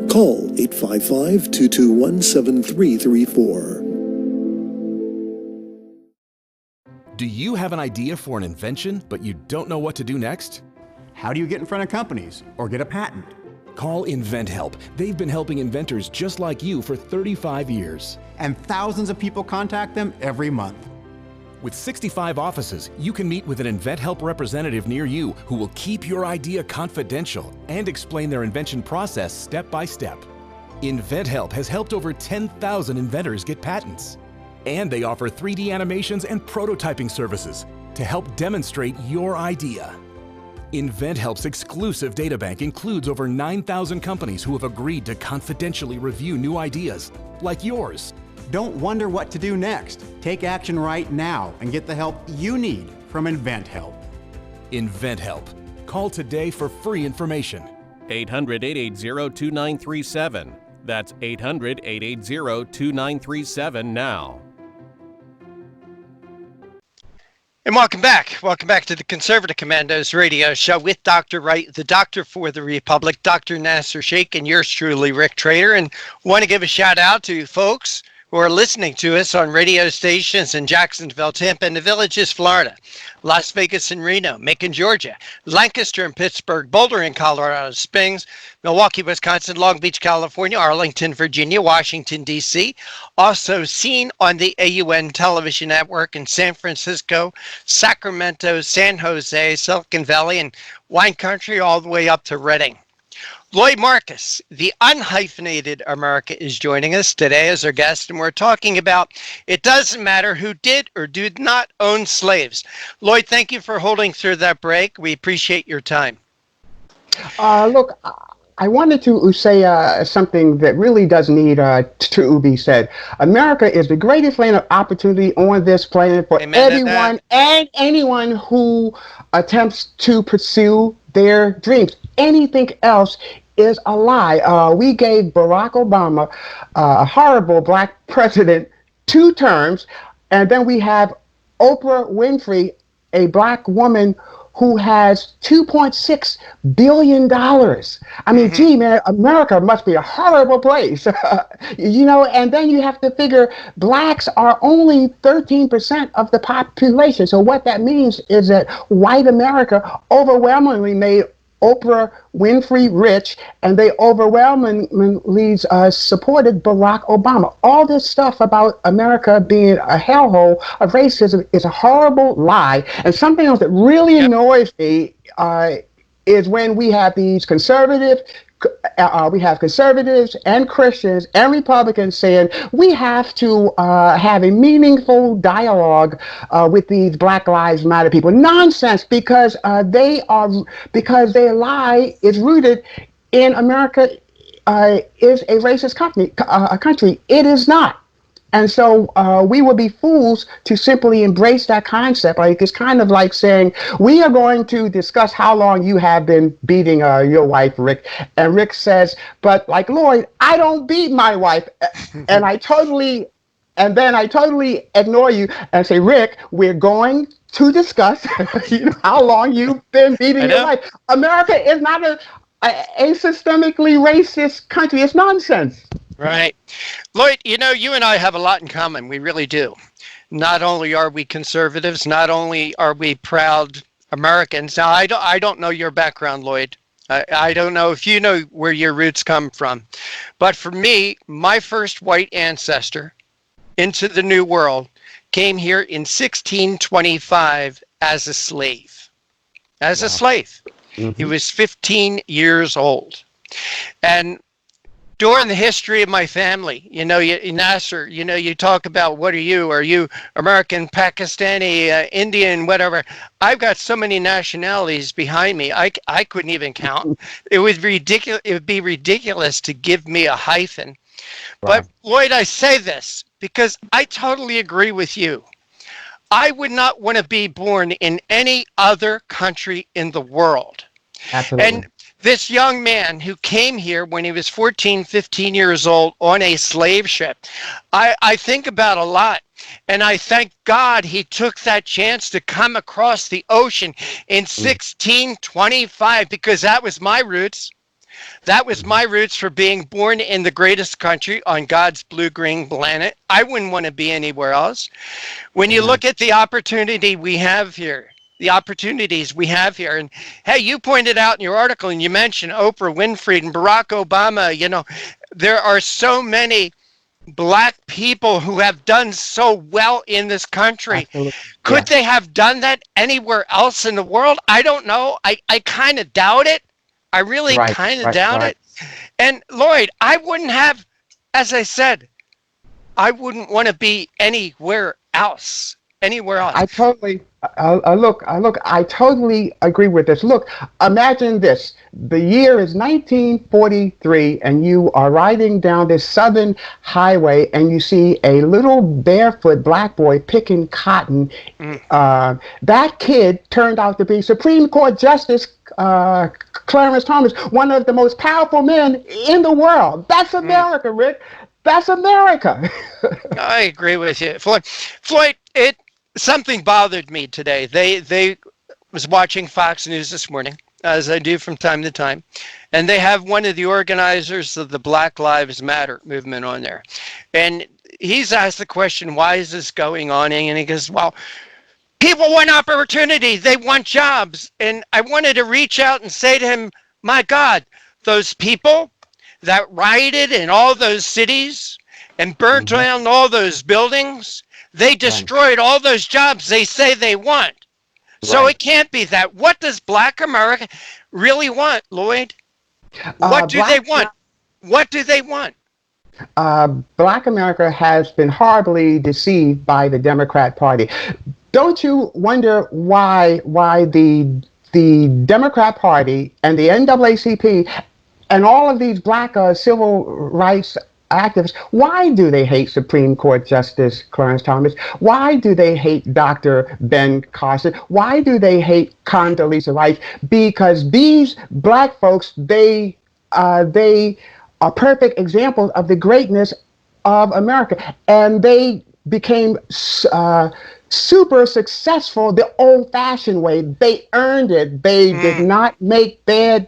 Call 855-221-7334. Do you have an idea for an invention, but you don't know what to do next? How do you get in front of companies or get a patent? Call InventHelp. They've been helping inventors just like you for 35 years. And thousands of people contact them every month. With 65 offices, you can meet with an InventHelp representative near you who will keep your idea confidential and explain their invention process step by step. InventHelp has helped over 10,000 inventors get patents. And they offer 3D animations and prototyping services to help demonstrate your idea. InventHelp's exclusive databank includes over 9,000 companies who have agreed to confidentially review new ideas, like yours. Don't wonder what to do next. Take action right now and get the help you need from InventHelp. InventHelp. Call today for free information. 800-880-2937. That's 800-880-2937 now. And welcome back. Welcome back to the Conservative Commandos radio show with Dr. Wright, the doctor for the Republic, Dr. Nasir Shaikh, and yours truly, Rick Trader. And want to give a shout out to folks who are listening to us on radio stations in Jacksonville, Tampa, and the Villages, Florida, Las Vegas and Reno, Macon, Georgia, Lancaster and Pittsburgh, Boulder and Colorado Springs, Milwaukee, Wisconsin, Long Beach, California, Arlington, Virginia, Washington, D.C. Also seen on the AUN television network in San Francisco, Sacramento, San Jose, Silicon Valley, and wine country all the way up to Redding. Lloyd Marcus, the unhyphenated America, is joining us today as our guest, and we're talking about it doesn't matter who did or did not own slaves. Lloyd, thank you for holding through that break. We appreciate your time. Look, I wanted to say something that really does need to be said. America is the greatest land of opportunity on this planet for everyone and anyone who attempts to pursue their dreams. Anything else is a lie. We gave Barack Obama, a horrible black president, 2 terms, and then we have Oprah Winfrey, a black woman who has $2.6 billion. I mean, gee, man, America must be a horrible place. You know, and then you have to figure blacks are only 13% of the population. So what that means is that white America overwhelmingly made Oprah Winfrey rich, and they overwhelmingly supported Barack Obama. All this stuff about America being a hellhole of racism is a horrible lie. And something else that really annoys me is when we have these conservatives and Christians and Republicans saying we have to have a meaningful dialogue with these Black Lives Matter people. Nonsense, because their lie is rooted in America is a racist country. It is not. And so we would be fools to simply embrace that concept. Like, it's kind of like saying, we are going to discuss how long you have been beating your wife, Rick. And Rick says, but like Lloyd, I don't beat my wife. And then I totally ignore you and say, Rick, we're going to discuss how long you've been beating your wife. America is not a systemically racist country. It's nonsense. Right. Lloyd, you know, you and I have a lot in common. We really do. Not only are we conservatives, not only are we proud Americans. Now, I don't know your background, Lloyd. I don't know if you know where your roots come from. But for me, my first white ancestor into the New World came here in 1625 as a slave. As a slave. Mm-hmm. He was 15 years old. And during the history of my family, Nasir, you talk about what are you? Are you American, Pakistani, Indian, whatever? I've got so many nationalities behind me. I couldn't even count. It would be ridiculous to give me a hyphen. But Lloyd, I say this because I totally agree with you. I would not want to be born in any other country in the world. Absolutely. And this young man who came here when he was 14, 15 years old on a slave ship, I think about a lot. And I thank God he took that chance to come across the ocean in 1625, because that was my roots. That was my roots for being born in the greatest country on God's blue-green planet. I wouldn't want to be anywhere else. When you look at the opportunity we have here, the opportunities we have here, and hey, you pointed out in your article, and you mentioned Oprah Winfrey and Barack Obama, there are so many Black people who have done so well in this country. Absolutely. Could they have done that anywhere else in the world? I don't know. I kind of doubt it. I really kind of doubt it. And Lloyd, I wouldn't have, as I said, I wouldn't want to be anywhere else. I totally I totally agree with this. Look, imagine this. The year is 1943, and you are riding down this southern highway, and you see a little barefoot black boy picking cotton. That kid turned out to be Supreme Court Justice Clarence Thomas, one of the most powerful men in the world. That's America, Rick. That's America. I agree with you. Floyd, something bothered me today. They was watching Fox News this morning, as I do from time to time, and they have one of the organizers of the Black Lives Matter movement on there. And he's asked the question, why is this going on? And he goes, well, people want opportunity. They want jobs. And I wanted to reach out and say to him, my God, those people that rioted in all those cities and burnt down all those buildings, they destroyed all those jobs they say they want. So it can't be that. What does Black America really want, Lloyd? What do they want? What do they want? Black America has been horribly deceived by the Democrat Party. Don't you wonder why the Democrat Party and the NAACP and all of these Black civil rights activists, why do they hate Supreme Court Justice Clarence Thomas? Why do they hate Dr. Ben Carson? Why do they hate Condoleezza Rice? Because these Black folks, they are perfect examples of the greatness of America, and they became super successful the old-fashioned way. They earned it. They did not make bad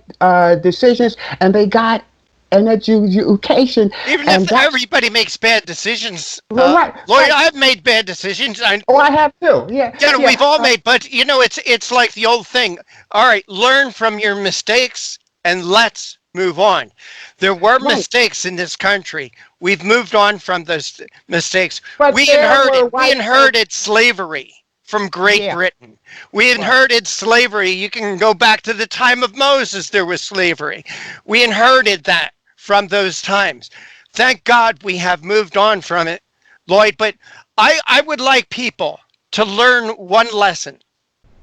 decisions, and they got an education. Even if everybody makes bad decisions, Lloyd, I've made bad decisions. I have too. We've all made, but it's like the old thing. All right, learn from your mistakes and let's move on. There were mistakes in this country. We've moved on from those mistakes. But we inherited slavery from Great Britain. We inherited slavery. You can go back to the time of Moses, there was slavery. We inherited that from those times. Thank God we have moved on from it, Lloyd. But I would like people to learn one lesson,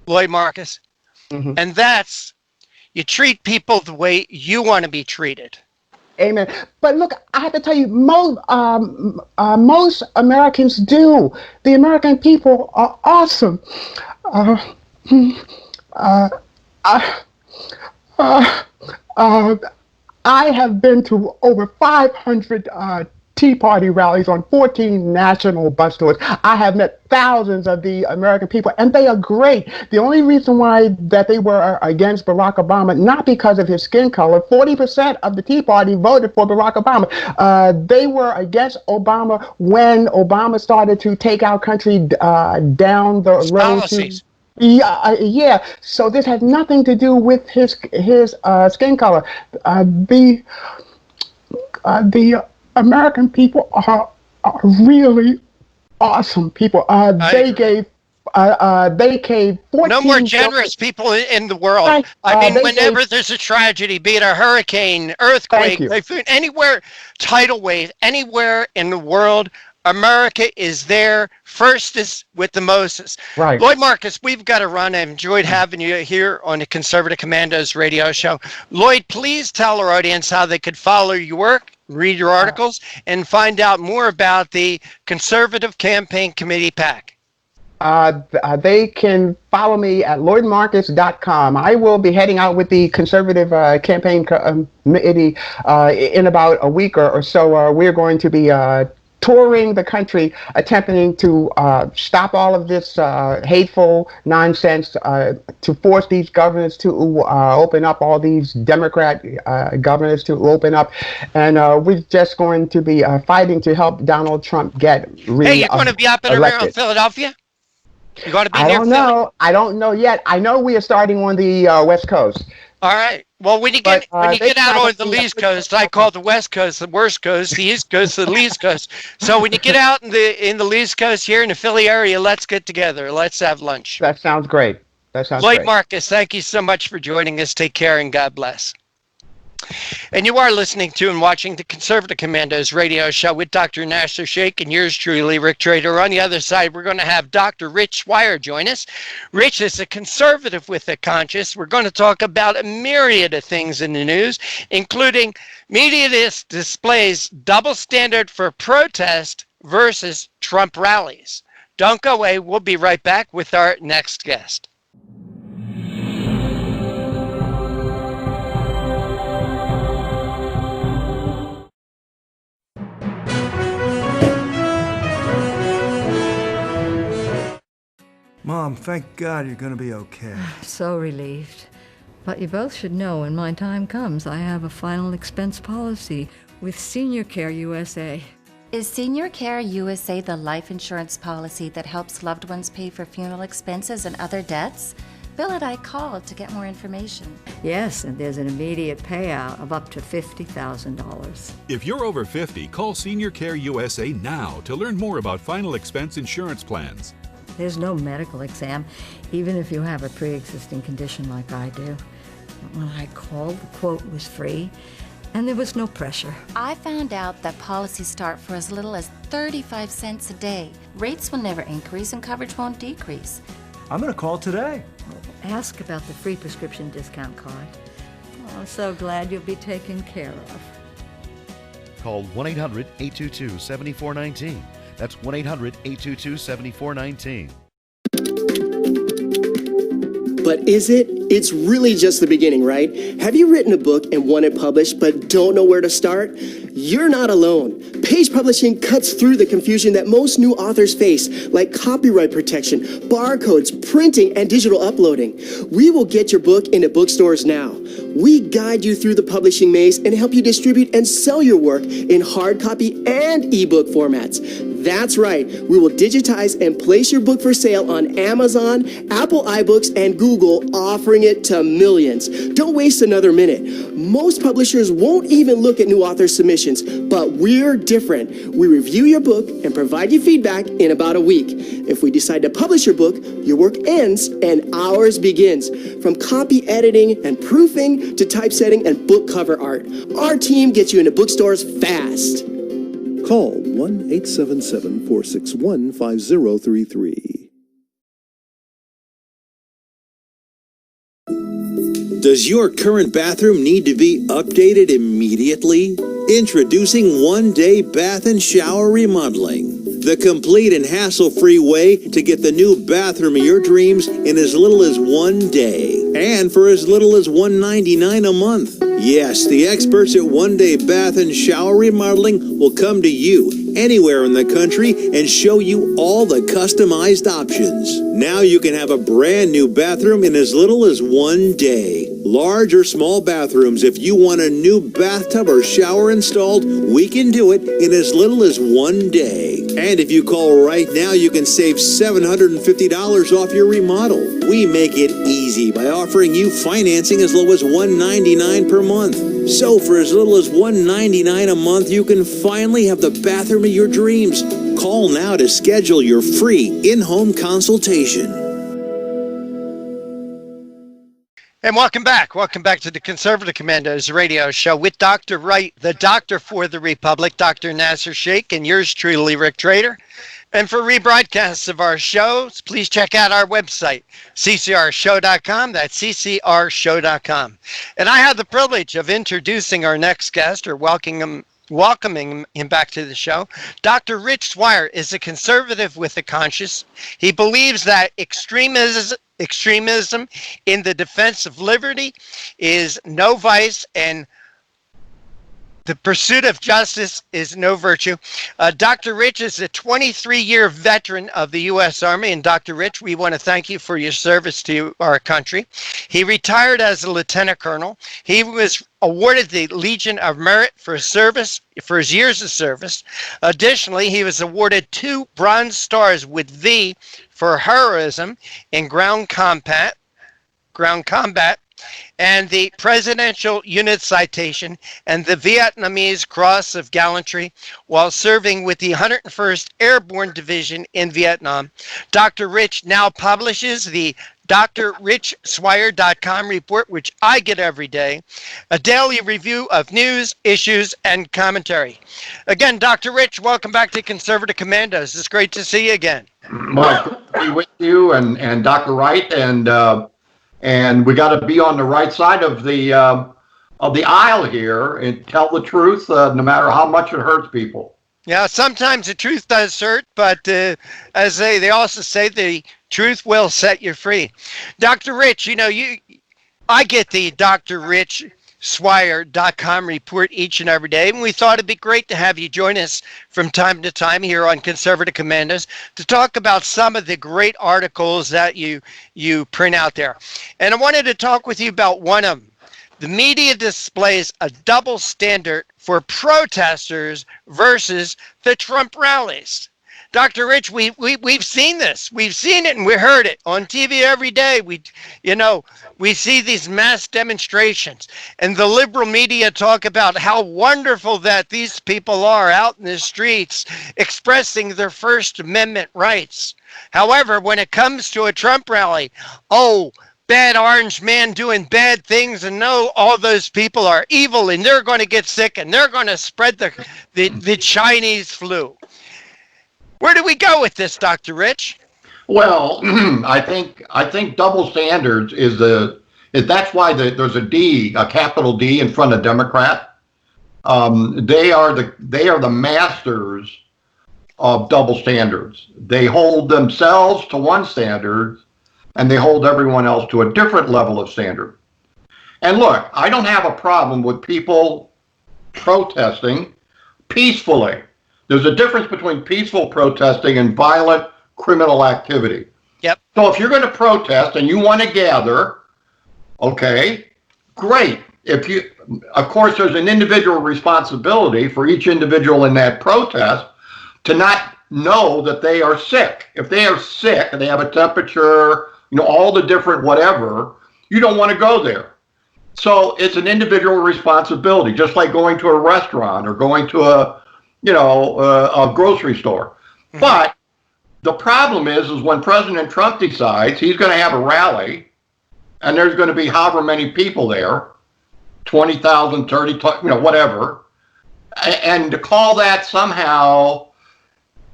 Lloyd Marcus, and that's you treat people the way you want to be treated. Amen. But look, I have to tell you, most Americans do. The American people are awesome. I have been to over 500 Tea Party rallies on 14 national bus tours. I have met thousands of the American people, and they are great. The only reason why that they were against Barack Obama, not because of his skin color. 40% of the Tea Party voted for Barack Obama. They were against Obama when Obama started to take our country down the road policies. Yeah. So this has nothing to do with his skin color. The American people are really awesome people. They gave vacate 14. No more generous people in the world. I mean, whenever there's a tragedy, be it a hurricane, earthquake, typhoon, anywhere, tidal wave, anywhere in the world, America is there firstest with the Moses. Right. Lloyd Marcus, we've got to run. I've enjoyed having you here on the Conservative Commandos radio show. Lloyd, please tell our audience how they could follow your work, read your articles, and find out more about the Conservative Campaign Committee PAC. They can follow me at lloydmarcus.com. I will be heading out with the Conservative Campaign Committee in about a week or so. We're going to be touring the country, attempting to stop all of this hateful nonsense, to force these governors to open up, all these Democrat governors to open up. And we're just going to be fighting to help Donald Trump get re-elected. Hey, you're going to be up and around Philadelphia? You got to be I near don't know. Philly? I don't know yet. I know we are starting on the West Coast. All right. Well, when you get out on the East Coast, I call the West Coast the worst coast, the East Coast the least coast. So when you get out in the East Coast here in the Philly area, let's get together. Let's have lunch. That sounds great. Lloyd Marcus, thank you so much for joining us. Take care and God bless. And you are listening to and watching the Conservative Commandos radio show with Dr. Nasir, Shaikh, and yours truly, Rick Trader. On the other side, we're going to have Dr. Rich Swier join us. Rich is a conservative with a conscience. We're going to talk about a myriad of things in the news, including media displays double standard for protest versus Trump rallies. Don't go away. We'll be right back with our next guest. Mom, thank God you're going to be okay. So relieved. But you both should know when my time comes, I have a final expense policy with Senior Care USA. Is Senior Care USA the life insurance policy that helps loved ones pay for funeral expenses and other debts? Bill and I called to get more information. Yes, and there's an immediate payout of up to $50,000. If you're over 50, call Senior Care USA now to learn more about final expense insurance plans. There's no medical exam, even if you have a pre-existing condition like I do. When I called, the quote was free, and there was no pressure. I found out that policies start for as little as 35 cents a day. Rates will never increase and coverage won't decrease. I'm going to call today. Ask about the free prescription discount card. Oh, I'm so glad you'll be taken care of. Call 1-800-822-7419. That's 1-800-822-7419. But is it? It's really just the beginning, right? Have you written a book and want it published but don't know where to start? You're not alone. Page Publishing cuts through the confusion that most new authors face, like copyright protection, barcodes, printing, and digital uploading. We will get your book into bookstores now. We guide you through the publishing maze and help you distribute and sell your work in hard copy and ebook formats. That's right. We will digitize and place your book for sale on Amazon, Apple iBooks, and Google, offering it to millions. Don't waste another minute. Most publishers won't even look at new author submissions, but we're different. We review your book and provide you feedback in about a week. If we decide to publish your book, your work ends and ours begins. From copy editing and proofing to typesetting and book cover art, our team gets you into bookstores fast. Call 1-877-461-5033. Does your current bathroom need to be updated immediately? Introducing one-day bath and shower remodeling. The complete and hassle-free way to get the new bathroom of your dreams in as little as 1 day. And for as little as $1.99 a month. Yes, the experts at One Day Bath and Shower Remodeling will come to you anywhere in the country and show you all the customized options. Now you can have a brand new bathroom in as little as 1 day. Large or small bathrooms, if you want a new bathtub or shower installed, we can do it in as little as 1 day. And if you call right now, you can save $750 off your remodel. We make it easy by offering you financing as low as $199 per month. So for as little as $199 a month, you can finally have the bathroom of your dreams. Call now to schedule your free in-home consultation. And welcome back. Welcome back to the Conservative Commandos radio show with Dr. Wright, the doctor for the Republic, Dr. Nasir Shaikh, and yours truly, Rick Trader. And for rebroadcasts of our shows, please check out our website, ccrshow.com. That's ccrshow.com. And I have the privilege of introducing our next guest, or welcoming him back to the show. Dr. Rich Swier is a conservative with a conscience. He believes that extremism in the defense of liberty is no vice, and the pursuit of justice is no virtue. Dr. Rich is a 23-year veteran of the U.S. Army. And Dr. Rich, we want to thank you for your service to our country. He retired as a lieutenant colonel. He was awarded the Legion of Merit for his years of service. Additionally, he was awarded 2 Bronze Stars with V for heroism in ground combat, and the Presidential Unit Citation and the Vietnamese Cross of Gallantry while serving with the 101st Airborne Division in Vietnam. Dr. Rich now publishes the drrichswier.com report, which I get every day, a daily review of news, issues, and commentary. Again, Dr. Rich, welcome back to Conservative Commandos. It's great to see you again. Well, good to be with you and Dr. Wright, and we got to be on the right side of the aisle here and tell the truth, no matter how much it hurts people. Yeah, sometimes the truth does hurt, but as they also say, the truth will set you free. Dr. Rich, I get the drrichswier.com report each and every day, and we thought it'd be great to have you join us from time to time here on Conservative Commandos to talk about some of the great articles that you print out there. And I wanted to talk with you about one of them. The media displays a double standard for protesters versus the Trump rallies. Dr. Rich, we've seen this. We've seen it and we heard it on TV every day. We see these mass demonstrations, and the liberal media talk about how wonderful that these people are out in the streets expressing their First Amendment rights. However, when it comes to a Trump rally, bad orange man doing bad things, and all those people are evil and they're going to get sick and they're going to spread the Chinese flu. Where do we go with this, Dr. Rich? Well, I think double standards that's why there's a capital D in front of Democrat. They are the masters of double standards. They hold themselves to one standard, and they hold everyone else to a different level of standard. And look, I don't have a problem with people protesting peacefully. There's a difference between peaceful protesting and violent criminal activity. Yep. So if you're going to protest and you want to gather, okay, great. Of course, there's an individual responsibility for each individual in that protest to not know that they are sick. If they are sick and they have a temperature, all the different whatever, you don't want to go there. So it's an individual responsibility, just like going to a restaurant or going to a grocery store. Mm-hmm. But the problem is when President Trump decides he's going to have a rally and there's going to be however many people there, 20,000, 30, whatever, and to call that somehow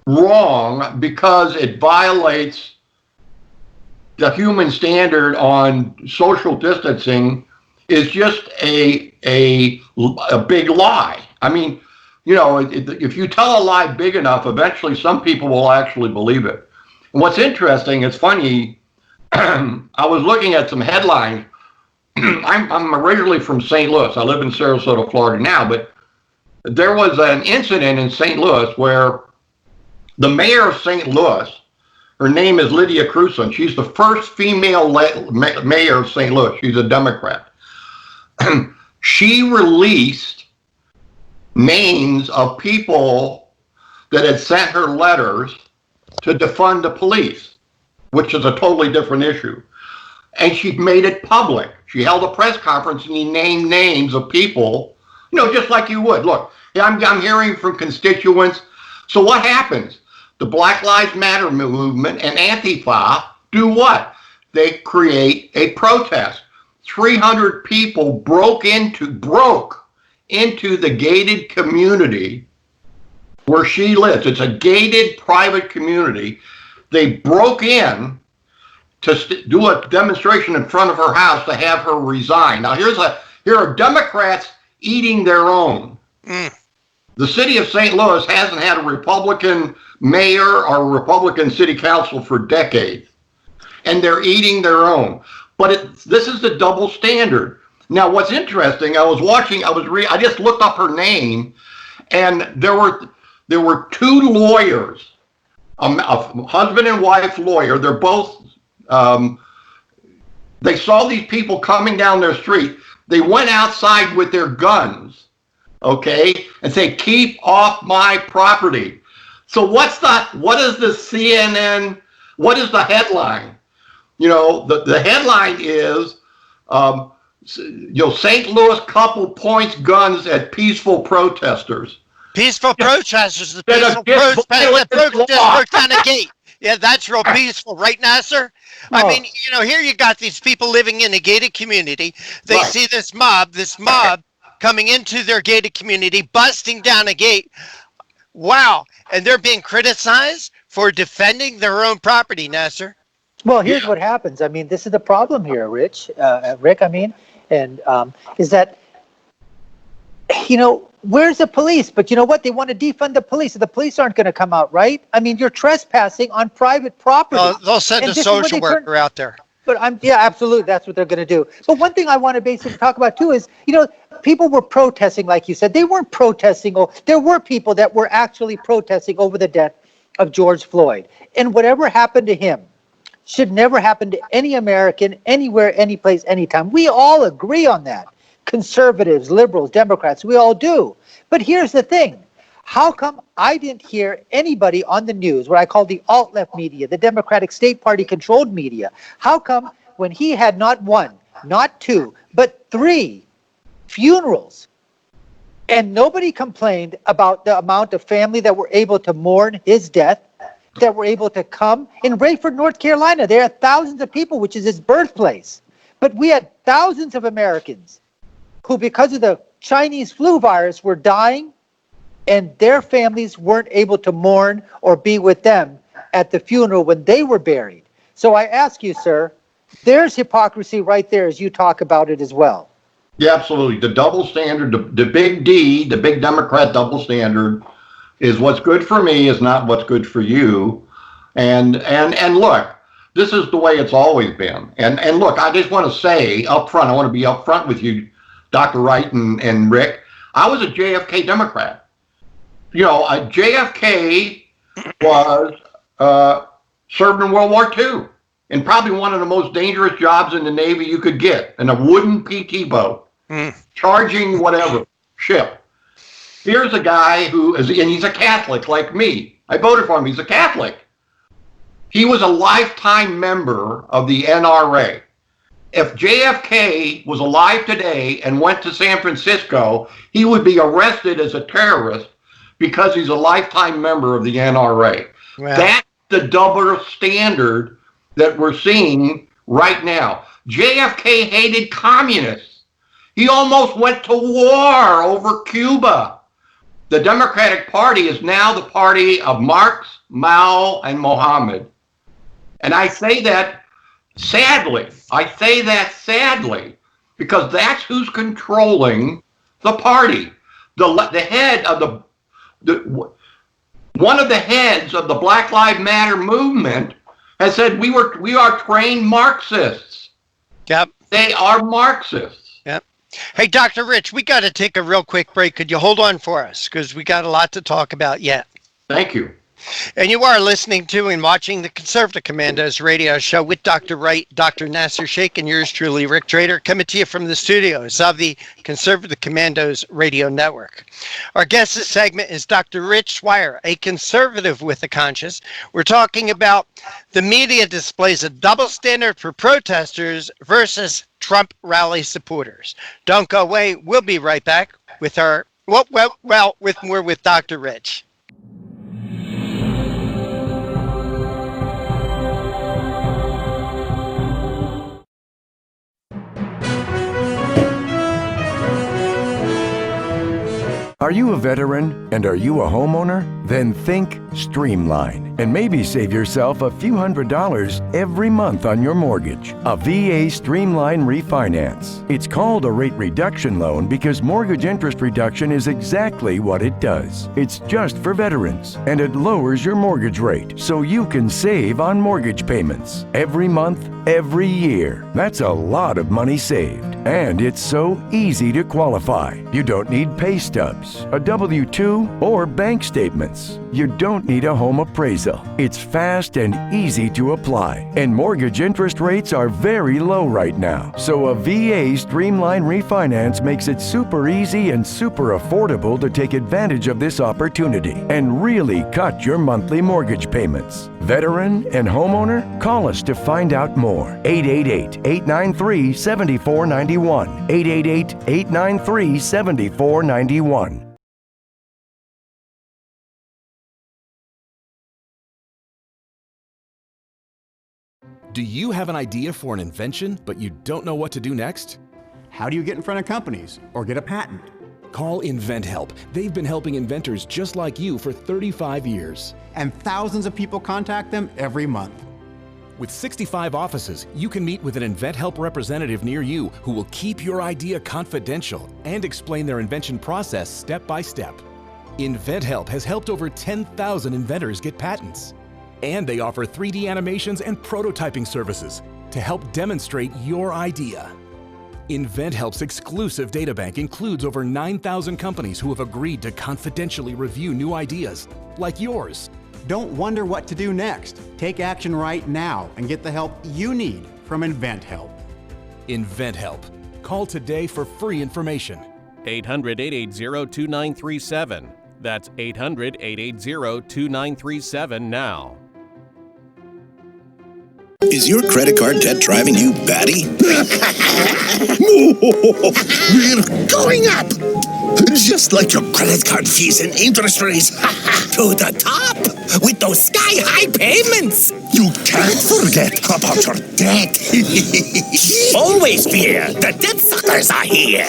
wrong because it violates the human standard on social distancing is just a big lie. I mean, if you tell a lie big enough, eventually some people will actually believe it. And what's interesting, it's funny, I was looking at some headlines. I'm originally from St. Louis. I live in Sarasota, Florida now, but there was an incident in St. Louis where the mayor of St. Louis, her name is Lydia Cruzon. She's the first female mayor of St. Louis. She's a Democrat. She released names of people that had sent her letters to defund the police, which is a totally different issue. And she made it public. She held a press conference and she named names of people, just like you would. Look, I'm hearing from constituents. So what happens? the Black Lives Matter movement and Antifa do what? They create a protest. 300 people broke into the gated community where she lives. It's a gated private community. They broke in to do a demonstration in front of her house to have her resign. Now here are Democrats eating their own. The city of St. Louis hasn't had a Republican mayor or a Republican city council for decades, and they're eating their own. But this is the double standard. Now, what's interesting, I just looked up her name, and there were two lawyers, a husband and wife lawyer. They're both, they saw these people coming down their street. They went outside with their guns, okay, and say, "Keep off my property." So what is the CNN, what is the headline? The headline is, St. Louis couple points guns at peaceful protesters. Peaceful protesters, the peaceful protesters down a gate. Yeah, that's real peaceful, right, Nasir? I mean, here you got these people living in a gated community. They see this mob coming into their gated community, busting down a gate. Wow. And they're being criticized for defending their own property, Nasir. Well, here's what happens. I mean, this is the problem here, Rick, is that, where's the police? But you know what? They want to defund the police. So the police aren't going to come out, right? I mean, you're trespassing on private property. They'll send a social worker out there. But absolutely, that's what they're going to do. But one thing I want to basically talk about too is, people were protesting, like you said. They weren't protesting. There were people that were actually protesting over the death of George Floyd. And whatever happened to him should never happen to any American, anywhere, any place, anytime. We all agree on that. Conservatives, liberals, Democrats, we all do. But here's the thing. How come I didn't hear anybody on the news, what I call the alt-left media, the Democratic State Party controlled media, how come when he had not one, not two, but 3 funerals, and nobody complained about the amount of family that were able to mourn his death, that were able to come? In Rayford, North Carolina, there are thousands of people, which is his birthplace. But we had thousands of Americans who, because of the Chinese flu virus, were dying, and their families weren't able to mourn or be with them at the funeral when they were buried. So I ask you, sir, there's hypocrisy right there as you talk about it as well. Yeah, absolutely. The double standard, the big D, the big Democrat double standard, is what's good for me is not what's good for you. And look, this is the way it's always been. And look, I just want to say up front, I want to be up front with you, Dr. Wright and Rick. I was a JFK Democrat. JFK was served in World War II, and probably one of the most dangerous jobs in the Navy you could get, in a wooden PT boat, charging whatever ship. Here's a guy and he's a Catholic like me. I voted for him. He's a Catholic. He was a lifetime member of the NRA. If JFK was alive today and went to San Francisco, he would be arrested as a terrorist because he's a lifetime member of the NRA. Wow. That's the double standard that we're seeing right now. JFK hated communists. He almost went to war over Cuba. The Democratic Party is now the party of Marx, Mao, and Mohammed. And I say that sadly. Because that's who's controlling the party. The head of one of the heads of the Black Lives Matter movement has said we are trained Marxists. Yep. They are Marxists. Yep. Hey, Dr. Rich, we got to take a real quick break. Could you hold on for us? Because we got a lot to talk about yet. Thank you. And you are listening to and watching the Conservative Commandos radio show with Dr. Wright, Dr. Nasir, Shaikh, and yours truly, Rick Trader, coming to you from the studios of the Conservative Commandos radio network. Our guest this segment is Dr. Rich Swier, a conservative with a conscience. We're talking about the media displays a double standard for protesters versus Trump rally supporters. Don't go away. We'll be right back with with more with Dr. Rich. Are you a veteran and are you a homeowner? Then think Streamline and maybe save yourself a few $100s every month on your mortgage. A VA Streamline refinance. It's called a rate reduction loan because mortgage interest reduction is exactly what it does. It's just for veterans and it lowers your mortgage rate so you can save on mortgage payments every month, every year. That's a lot of money saved. And it's so easy to qualify. You don't need pay stubs, a W-2, or bank statements. You don't need a home appraisal. It's fast and easy to apply. And mortgage interest rates are very low right now. So a VA Streamline refinance makes it super easy and super affordable to take advantage of this opportunity and really cut your monthly mortgage payments. Veteran and homeowner? Call us to find out more. 888-893-7491. 888-893-7491. Do you have an idea for an invention, but you don't know what to do next? How do you get in front of companies or get a patent? Call InventHelp. They've been helping inventors just like you for 35 years. And thousands of people contact them every month. With 65 offices, you can meet with an InventHelp representative near you who will keep your idea confidential and explain their invention process step by step. InventHelp has helped over 10,000 inventors get patents. And they offer 3D animations and prototyping services to help demonstrate your idea. InventHelp's exclusive databank includes over 9,000 companies who have agreed to confidentially review new ideas, like yours. Don't wonder what to do next. Take action right now and get the help you need from InventHelp. InventHelp. Call today for free information. 800-880-2937. That's 800-880-2937 now. Is your credit card debt driving you batty? We're going up! Just like your credit card fees and interest rates. To the top! With those sky-high payments! You can't forget about your debt. Always fear! The debt suckers are here!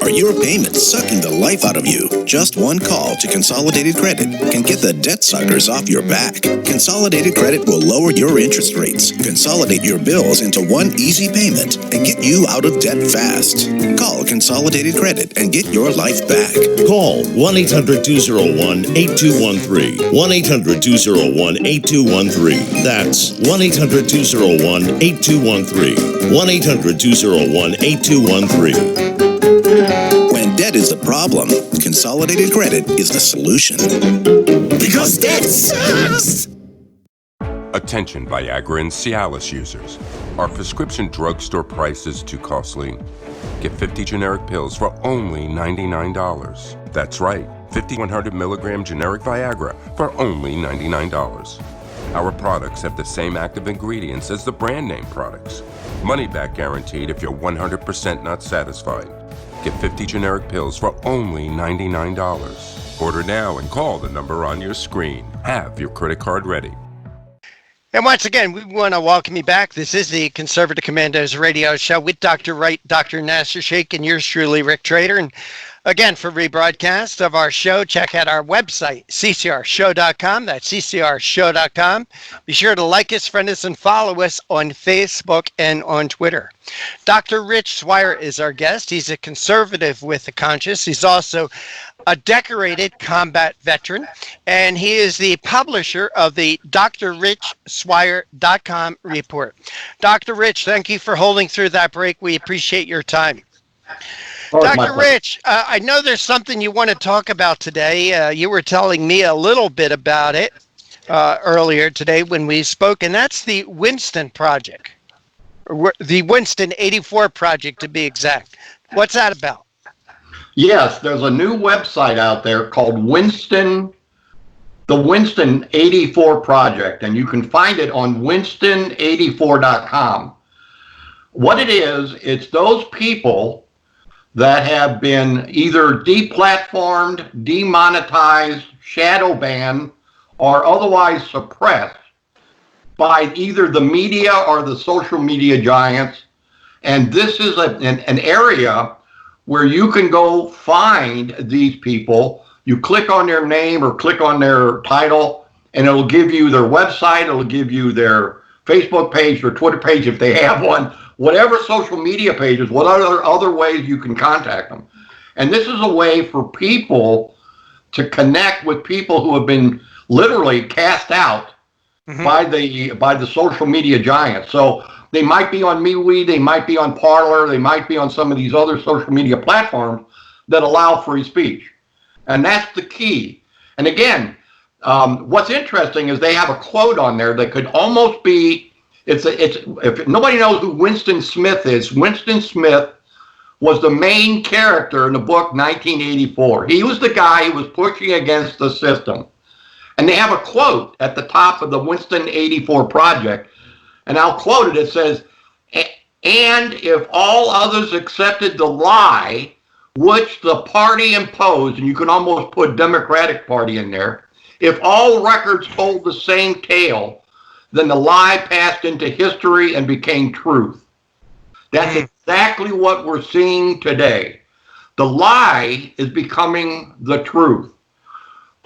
Are your payments sucking the life out of you? Just one call to Consolidated Credit can get the debt suckers off your back. Consolidated Credit will lower your interest rates, consolidate your bills into one easy payment, and get you out of debt fast. Call Consolidated Credit and get your life back. Call 1-800-201-8213. 1-800-201-8213. That's 1-800-201-8213. 1-800-201-8213. When debt is the problem, Consolidated Credit is the solution. Because debt sucks! Attention Viagra and Cialis users. Are prescription drugstore prices too costly? Get 50 generic pills for only $99. That's right, 50 100 milligram generic Viagra for only $99. Our products have the same active ingredients as the brand name products. Money back guaranteed if you're 100% not satisfied. Get 50 generic pills for only $99. Order now and call the number on your screen. Have your credit card ready. And once again, we want to welcome you back. This is the Conservative Commandos radio show with Dr. Wright, Dr. Nasir, Shaikh, and yours truly, Rick Trader. And again, for rebroadcast of our show, check out our website, ccrshow.com. That's ccrshow.com. Be sure to like us, friend us, and follow us on Facebook and on Twitter. Dr. Rich Swier is our guest. He's a conservative with a conscience. He's also a decorated combat veteran, and he is the publisher of the drrichswire.com report. Dr. Rich, thank you for holding through that break. We appreciate your time. Dr. Rich, I know there's something you want to talk about today. You were telling me a little bit about it earlier today when we spoke, and that's the Winston Project, or the Winston 84 Project to be exact. What's that about? Yes, there's a new website out there called the Winston 84 Project, and you can find it on winston84.com. What it is, it's those people that have been either deplatformed, demonetized, shadow banned, or otherwise suppressed by either the media or the social media giants. And this is an area where you can go find these people. You click on their name or click on their title, and it'll give you their website, it'll give you their Facebook page, their Twitter page if they have one, whatever social media pages, what other ways you can contact them. And this is a way for people to connect with people who have been literally cast out by the social media giants. So they might be on MeWe, they might be on Parler, they might be on some of these other social media platforms that allow free speech. And that's the key. And again, what's interesting is they have a quote on there that could almost be, if nobody knows who Winston Smith is, Winston Smith was the main character in the book 1984. He was the guy who was pushing against the system. And they have a quote at the top of the Winston 84 project, and I'll quote it. It says, "And if all others accepted the lie which the party imposed," and you can almost put Democratic Party in there, "if all records told the same tale, then the lie passed into history and became truth." That's exactly what we're seeing today. The lie is becoming the truth.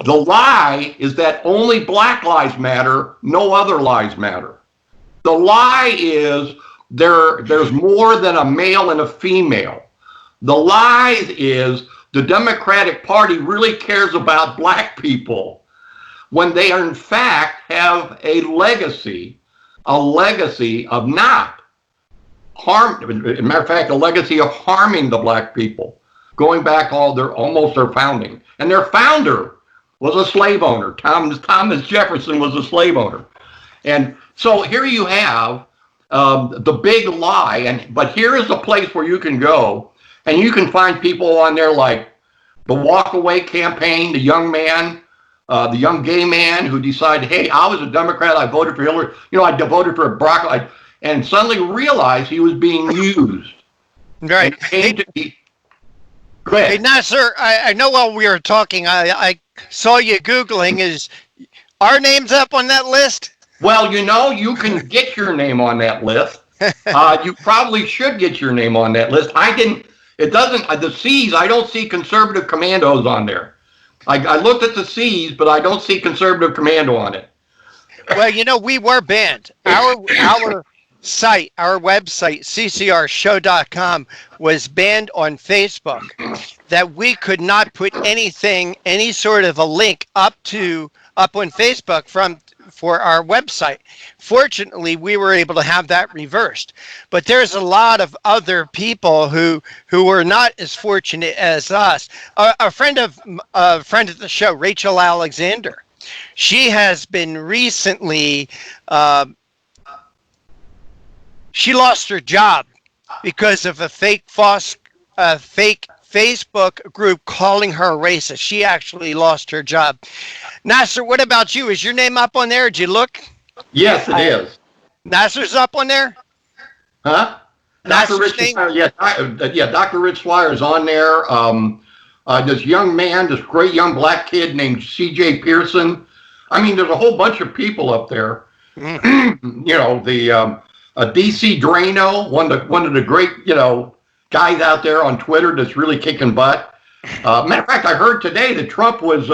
The lie is that only black lives matter, no other lives matter. The lie is there's more than a male and a female. The lie is the Democratic Party really cares about black people when they in fact have a legacy of not harm. As a matter of fact, a legacy of harming the black people, going back almost their founding. And their founder was a slave owner. Thomas Jefferson was a slave owner. And so here you have the big lie. But here is a place where you can go and you can find people on there like the Walk Away campaign, the young man, the young gay man who decided, hey, I was a Democrat, I voted for Hillary, I voted for Barack, and suddenly realized he was being used. Right. Go ahead. Hey, Nasir, I know while we were talking, I saw you Googling. Is our names up on that list? Well, you can get your name on that list. You probably should get your name on that list. The C's, I don't see conservative commandos on there. I looked at the C's, but I don't see conservative commando on it. Well, we were banned. Our site, our website, CCRShow.com, was banned on Facebook, that we could not put any sort of a link up on Facebook for our website. Fortunately, we were able to have that reversed. But there's a lot of other people who were not as fortunate as us. A friend of the show, Rachel Alexander, she has been recently she lost her job because of a fake Facebook group calling her a racist. She actually lost her job. Nasir, what about you? Is your name up on there? Did you look? Yes, it is. Nasir's up on there? Huh? Dr. Rich Swier, yeah, Dr. Rich Swier is on there. This young man, this great young black kid named C.J. Pearson. I mean, there's a whole bunch of people up there. DC Drano, one of the great, guys out there on Twitter that's really kicking butt. Matter of fact, I heard today that Trump was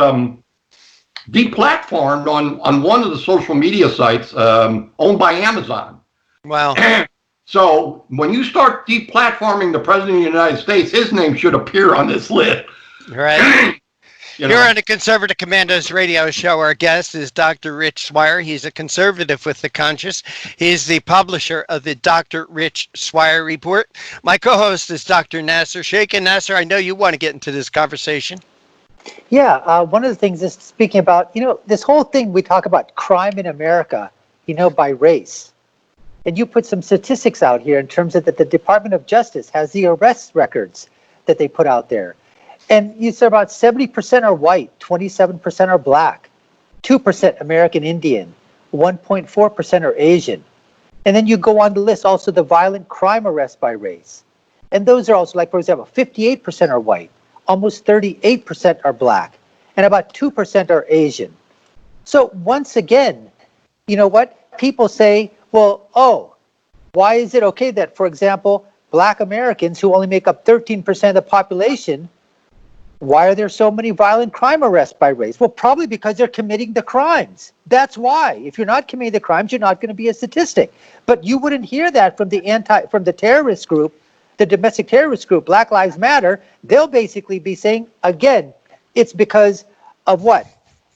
deplatformed on one of the social media sites owned by Amazon. Wow. So when you start deplatforming the President of the United States, his name should appear on this list. Right. Here on the Conservative Commandos radio show, our guest is Dr. Rich Swier. He's a conservative with the conscience. He's the publisher of the Dr. Rich Swier Report. My co-host is Dr. Nasir Shaikh. And Nasir, I know you want to get into this conversation. Yeah, one of the things is speaking about, this whole thing we talk about crime in America, by race. And you put some statistics out here in terms of that the Department of Justice has the arrest records that they put out there. And you said about 70% are white, 27% are black, 2% American Indian, 1.4% are Asian. And then you go on the list also the violent crime arrests by race. And those are also, like, for example, 58% are white, almost 38% are black, and about 2% are Asian. So once again, you know what? People say, well, why is it okay that, for example, black Americans who only make up 13% of the population, why are there so many violent crime arrests by race? Well, probably because they're committing the crimes. That's why. If you're not committing the crimes, you're not going to be a statistic. But you wouldn't hear that from the terrorist group, the domestic terrorist group, Black Lives Matter. They'll basically be saying, again, it's because of what?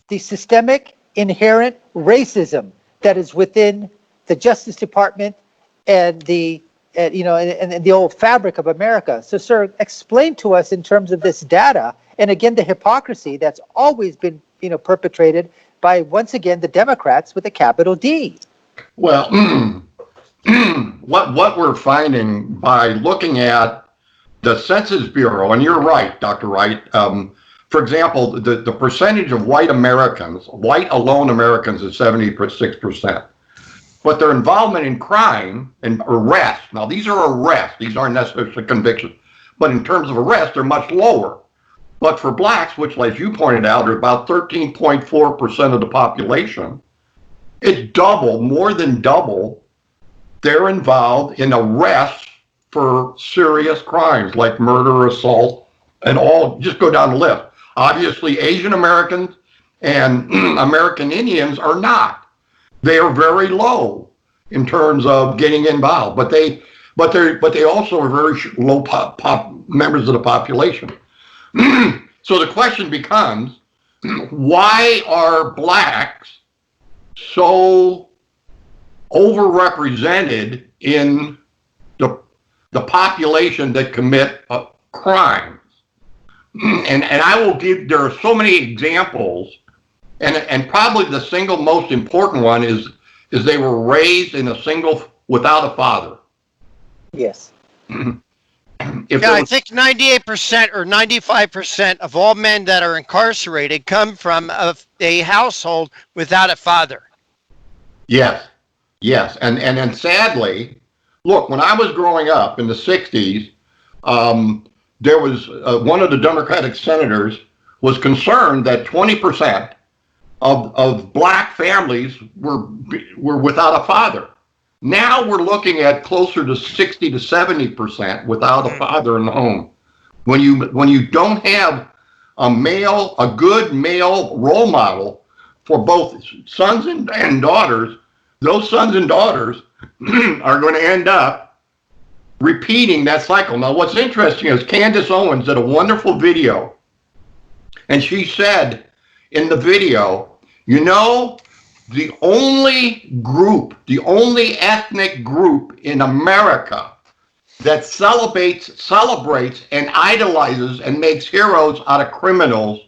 The systemic, inherent racism that is within the Justice Department and the and the old fabric of America. So, sir, explain to us in terms of this data, and again, the hypocrisy that's always been, perpetrated by, once again, the Democrats with a capital D. Well, what we're finding by looking at the Census Bureau, and you're right, Dr. Wright. For example, the percentage of white Americans, white alone Americans, is 76%. But their involvement in crime and arrest, now these are arrests, these aren't necessarily convictions, but in terms of arrest, they're much lower. But for blacks, which, as you pointed out, are about 13.4% of the population, it's double, more than double, they're involved in arrests for serious crimes like murder, assault, and all, just go down the list. Obviously, Asian Americans and American Indians are not. They are very low in terms of getting involved, but they also are very low members of the population. So the question becomes, why are blacks so overrepresented in the population that commit crimes? And I will give, there are so many examples. And probably the single most important one is they were raised in without a father. Yes. I think 98% or 95% of all men that are incarcerated come from a household without a father. Yes. And then sadly, look, when I was growing up in the 60s, there was one of the Democratic senators was concerned that 20% of black families were without a father. Now we're looking at closer to 60 to 70% without a father in the home. When you don't have a good male role model for both sons and daughters, those sons and daughters are going to end up repeating that cycle. Now, what's interesting is Candace Owens did a wonderful video, and she said in the video, the only ethnic group in America that celebrates and idolizes and makes heroes out of criminals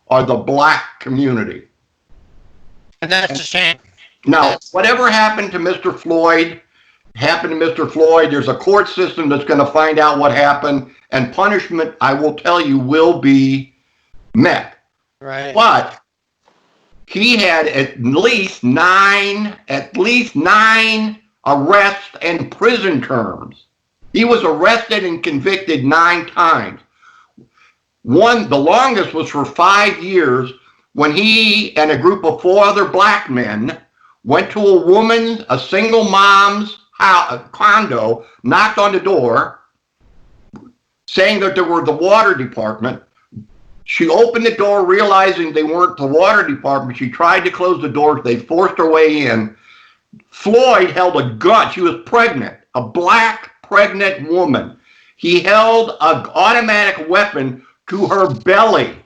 are the black community. And that's a shame. Now, whatever happened to Mr. Floyd, There's a court system that's going to find out what happened, and punishment, I will tell you, will be met. Right. But he had at least nine arrests and prison terms. He was arrested and convicted 9 times. The longest was for 5 years when he and a group of 4 other black men went to a single mom's condo, knocked on the door, saying that they were the water department. She opened the door, realizing they weren't the water department. She tried to close the door. They forced her way in. Floyd held a gun. She was pregnant, a black pregnant woman. He held an automatic weapon to her belly.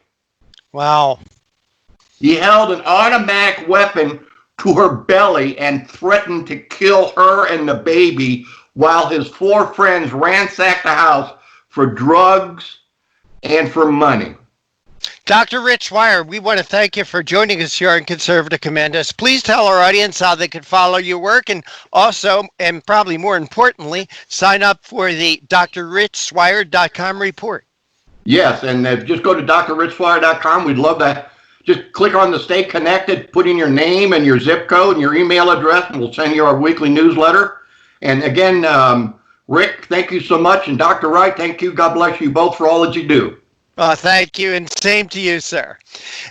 Wow. He held an automatic weapon to her belly and threatened to kill her and the baby while his 4 friends ransacked the house for drugs and for money. Dr. Rich Swier, we want to thank you for joining us here on Conservative Commandos. Please tell our audience how they can follow your work, and also, and probably more importantly, sign up for the drrichswier.com report. Yes, and just go to drrichswier.com. We'd love that. Just click on the Stay Connected, put in your name and your zip code and your email address, and we'll send you our weekly newsletter. And again, Rick, thank you so much. And Dr. Wright, thank you. God bless you both for all that you do. Thank you, and same to you, sir.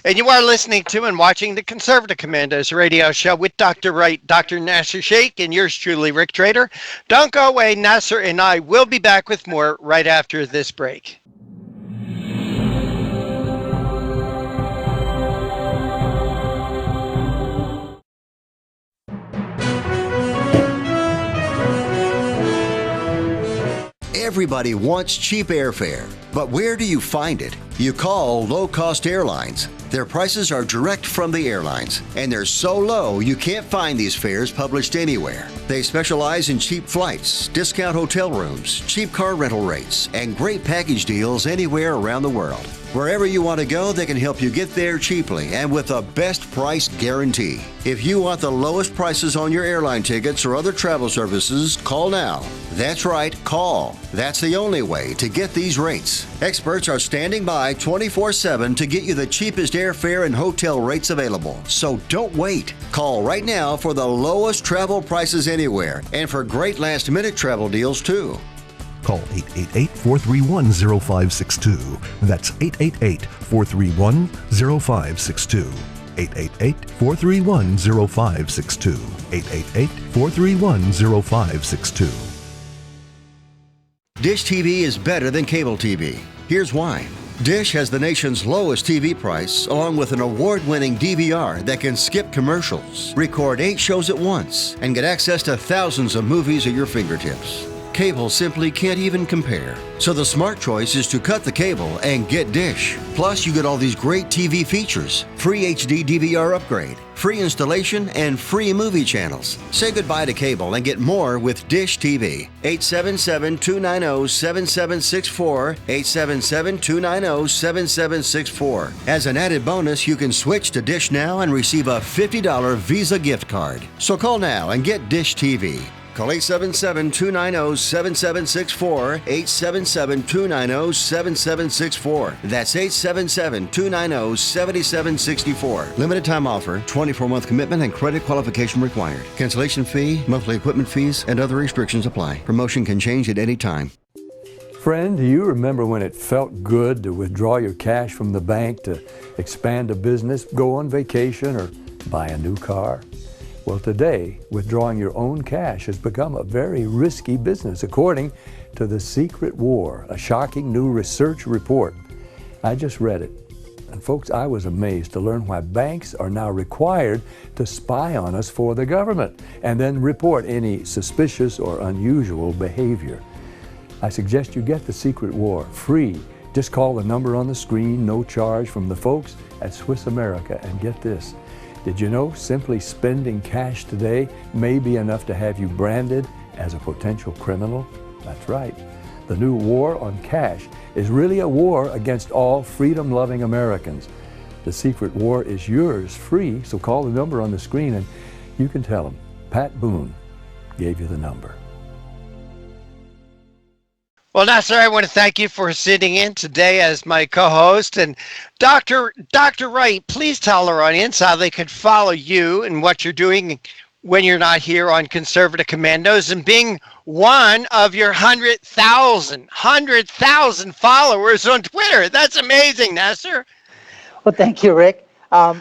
And you are listening to and watching the Conservative Commandos radio show with Dr. Wright, Dr. Nasir Shaikh, and yours truly, Rick Trader. Don't go away. Nasir and I will be back with more right after this break. Everybody wants cheap airfare, but where do you find it? You call low-cost airlines. Their prices are direct from the airlines, and they're so low you can't find these fares published anywhere. They specialize in cheap flights, discount hotel rooms, cheap car rental rates, and great package deals anywhere around the world. Wherever you want to go, they can help you get there cheaply and with a best price guarantee. If you want the lowest prices on your airline tickets or other travel services, call now. That's right, call. That's the only way to get these rates. Experts are standing by 24/7 to get you the cheapest airfare and hotel rates available. So don't wait. Call right now for the lowest travel prices anywhere and for great last-minute travel deals too. Call 888-431-0562. That's 888-431-0562. 888-431-0562. 888-431-0562. Dish TV is better than cable TV. Here's why. Dish has the nation's lowest TV price, along with an award-winning DVR that can skip commercials, record 8 shows at once, and get access to thousands of movies at your fingertips. Cable simply can't even compare. So the smart choice is to cut the cable and get Dish. Plus, you get all these great TV features, free HD DVR upgrade, free installation, and free movie channels. Say goodbye to cable and get more with Dish TV. 877-290-7764, 877-290-7764. As an added bonus, you can switch to Dish now and receive a $50 Visa gift card. So call now and get Dish TV. Call 877-290-7764, 877-290-7764. That's 877-290-7764. Limited time offer, 24-month commitment and credit qualification required. Cancellation fee, monthly equipment fees, and other restrictions apply. Promotion can change at any time. Friend, do you remember when it felt good to withdraw your cash from the bank to expand a business, go on vacation, or buy a new car? Well, today, withdrawing your own cash has become a very risky business, according to The Secret War, a shocking new research report. I just read it. And folks, I was amazed to learn why banks are now required to spy on us for the government and then report any suspicious or unusual behavior. I suggest you get The Secret War free. Just call the number on the screen, no charge, from the folks at Swiss America, and get this. Did you know simply spending cash today may be enough to have you branded as a potential criminal? That's right. The new war on cash is really a war against all freedom-loving Americans. The Secret War is yours free, so call the number on the screen and you can tell them Pat Boone gave you the number. Well, Nasir, I want to thank you for sitting in today as my co-host. And Dr. Wright, please tell our audience how they could follow you and what you're doing when you're not here on Conservative Commandos and being one of your 100,000 followers on Twitter. That's amazing, Nasir. Well, thank you, Rick.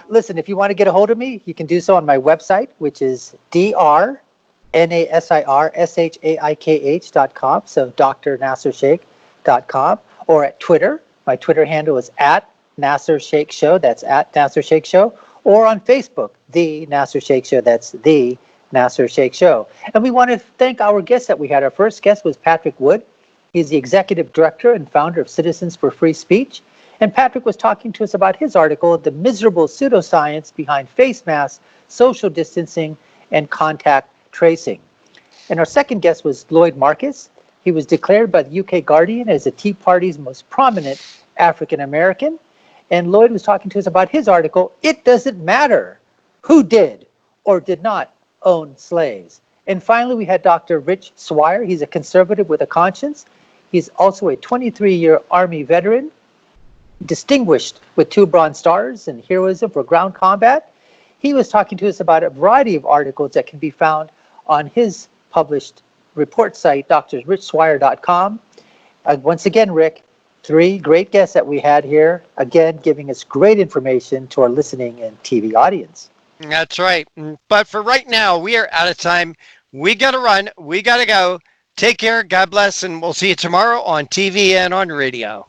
Listen, if you want to get a hold of me, you can do so on my website, which is DrNasirShaikh.com, so drNasirShaikh.com, or at Twitter. My Twitter handle is at Nasir Shaikh Show, that's at Nasir Shaikh Show, or on Facebook, The Nasir Shaikh Show, that's The Nasir Shaikh Show. And we want to thank our guests that we had. Our first guest was Patrick Wood. He's the executive director and founder of Citizens for Free Speech. And Patrick was talking to us about his article, The Miserable Pseudo-Science Behind Face Masks, Social Distancing, and Contact Tracing. And our second guest was Lloyd Marcus. He was declared by the UK Guardian as the Tea Party's most prominent African American. And Lloyd was talking to us about his article, It Doesn't Matter Who Did or Did Not Own Slaves. And finally, we had Dr. Rich Swier. He's a conservative with a conscience. He's also a 23-year Army veteran, distinguished with 2 Bronze Stars and heroism for ground combat. He was talking to us about a variety of articles that can be found on his published report site, drrichswire.com. Once again, Rick, Three great guests that we had here, again, giving us great information to our listening and TV audience. That's right. But for right now, we are out of time. We got to run. We got to go. Take care. God bless. And we'll see you tomorrow on TV and on radio.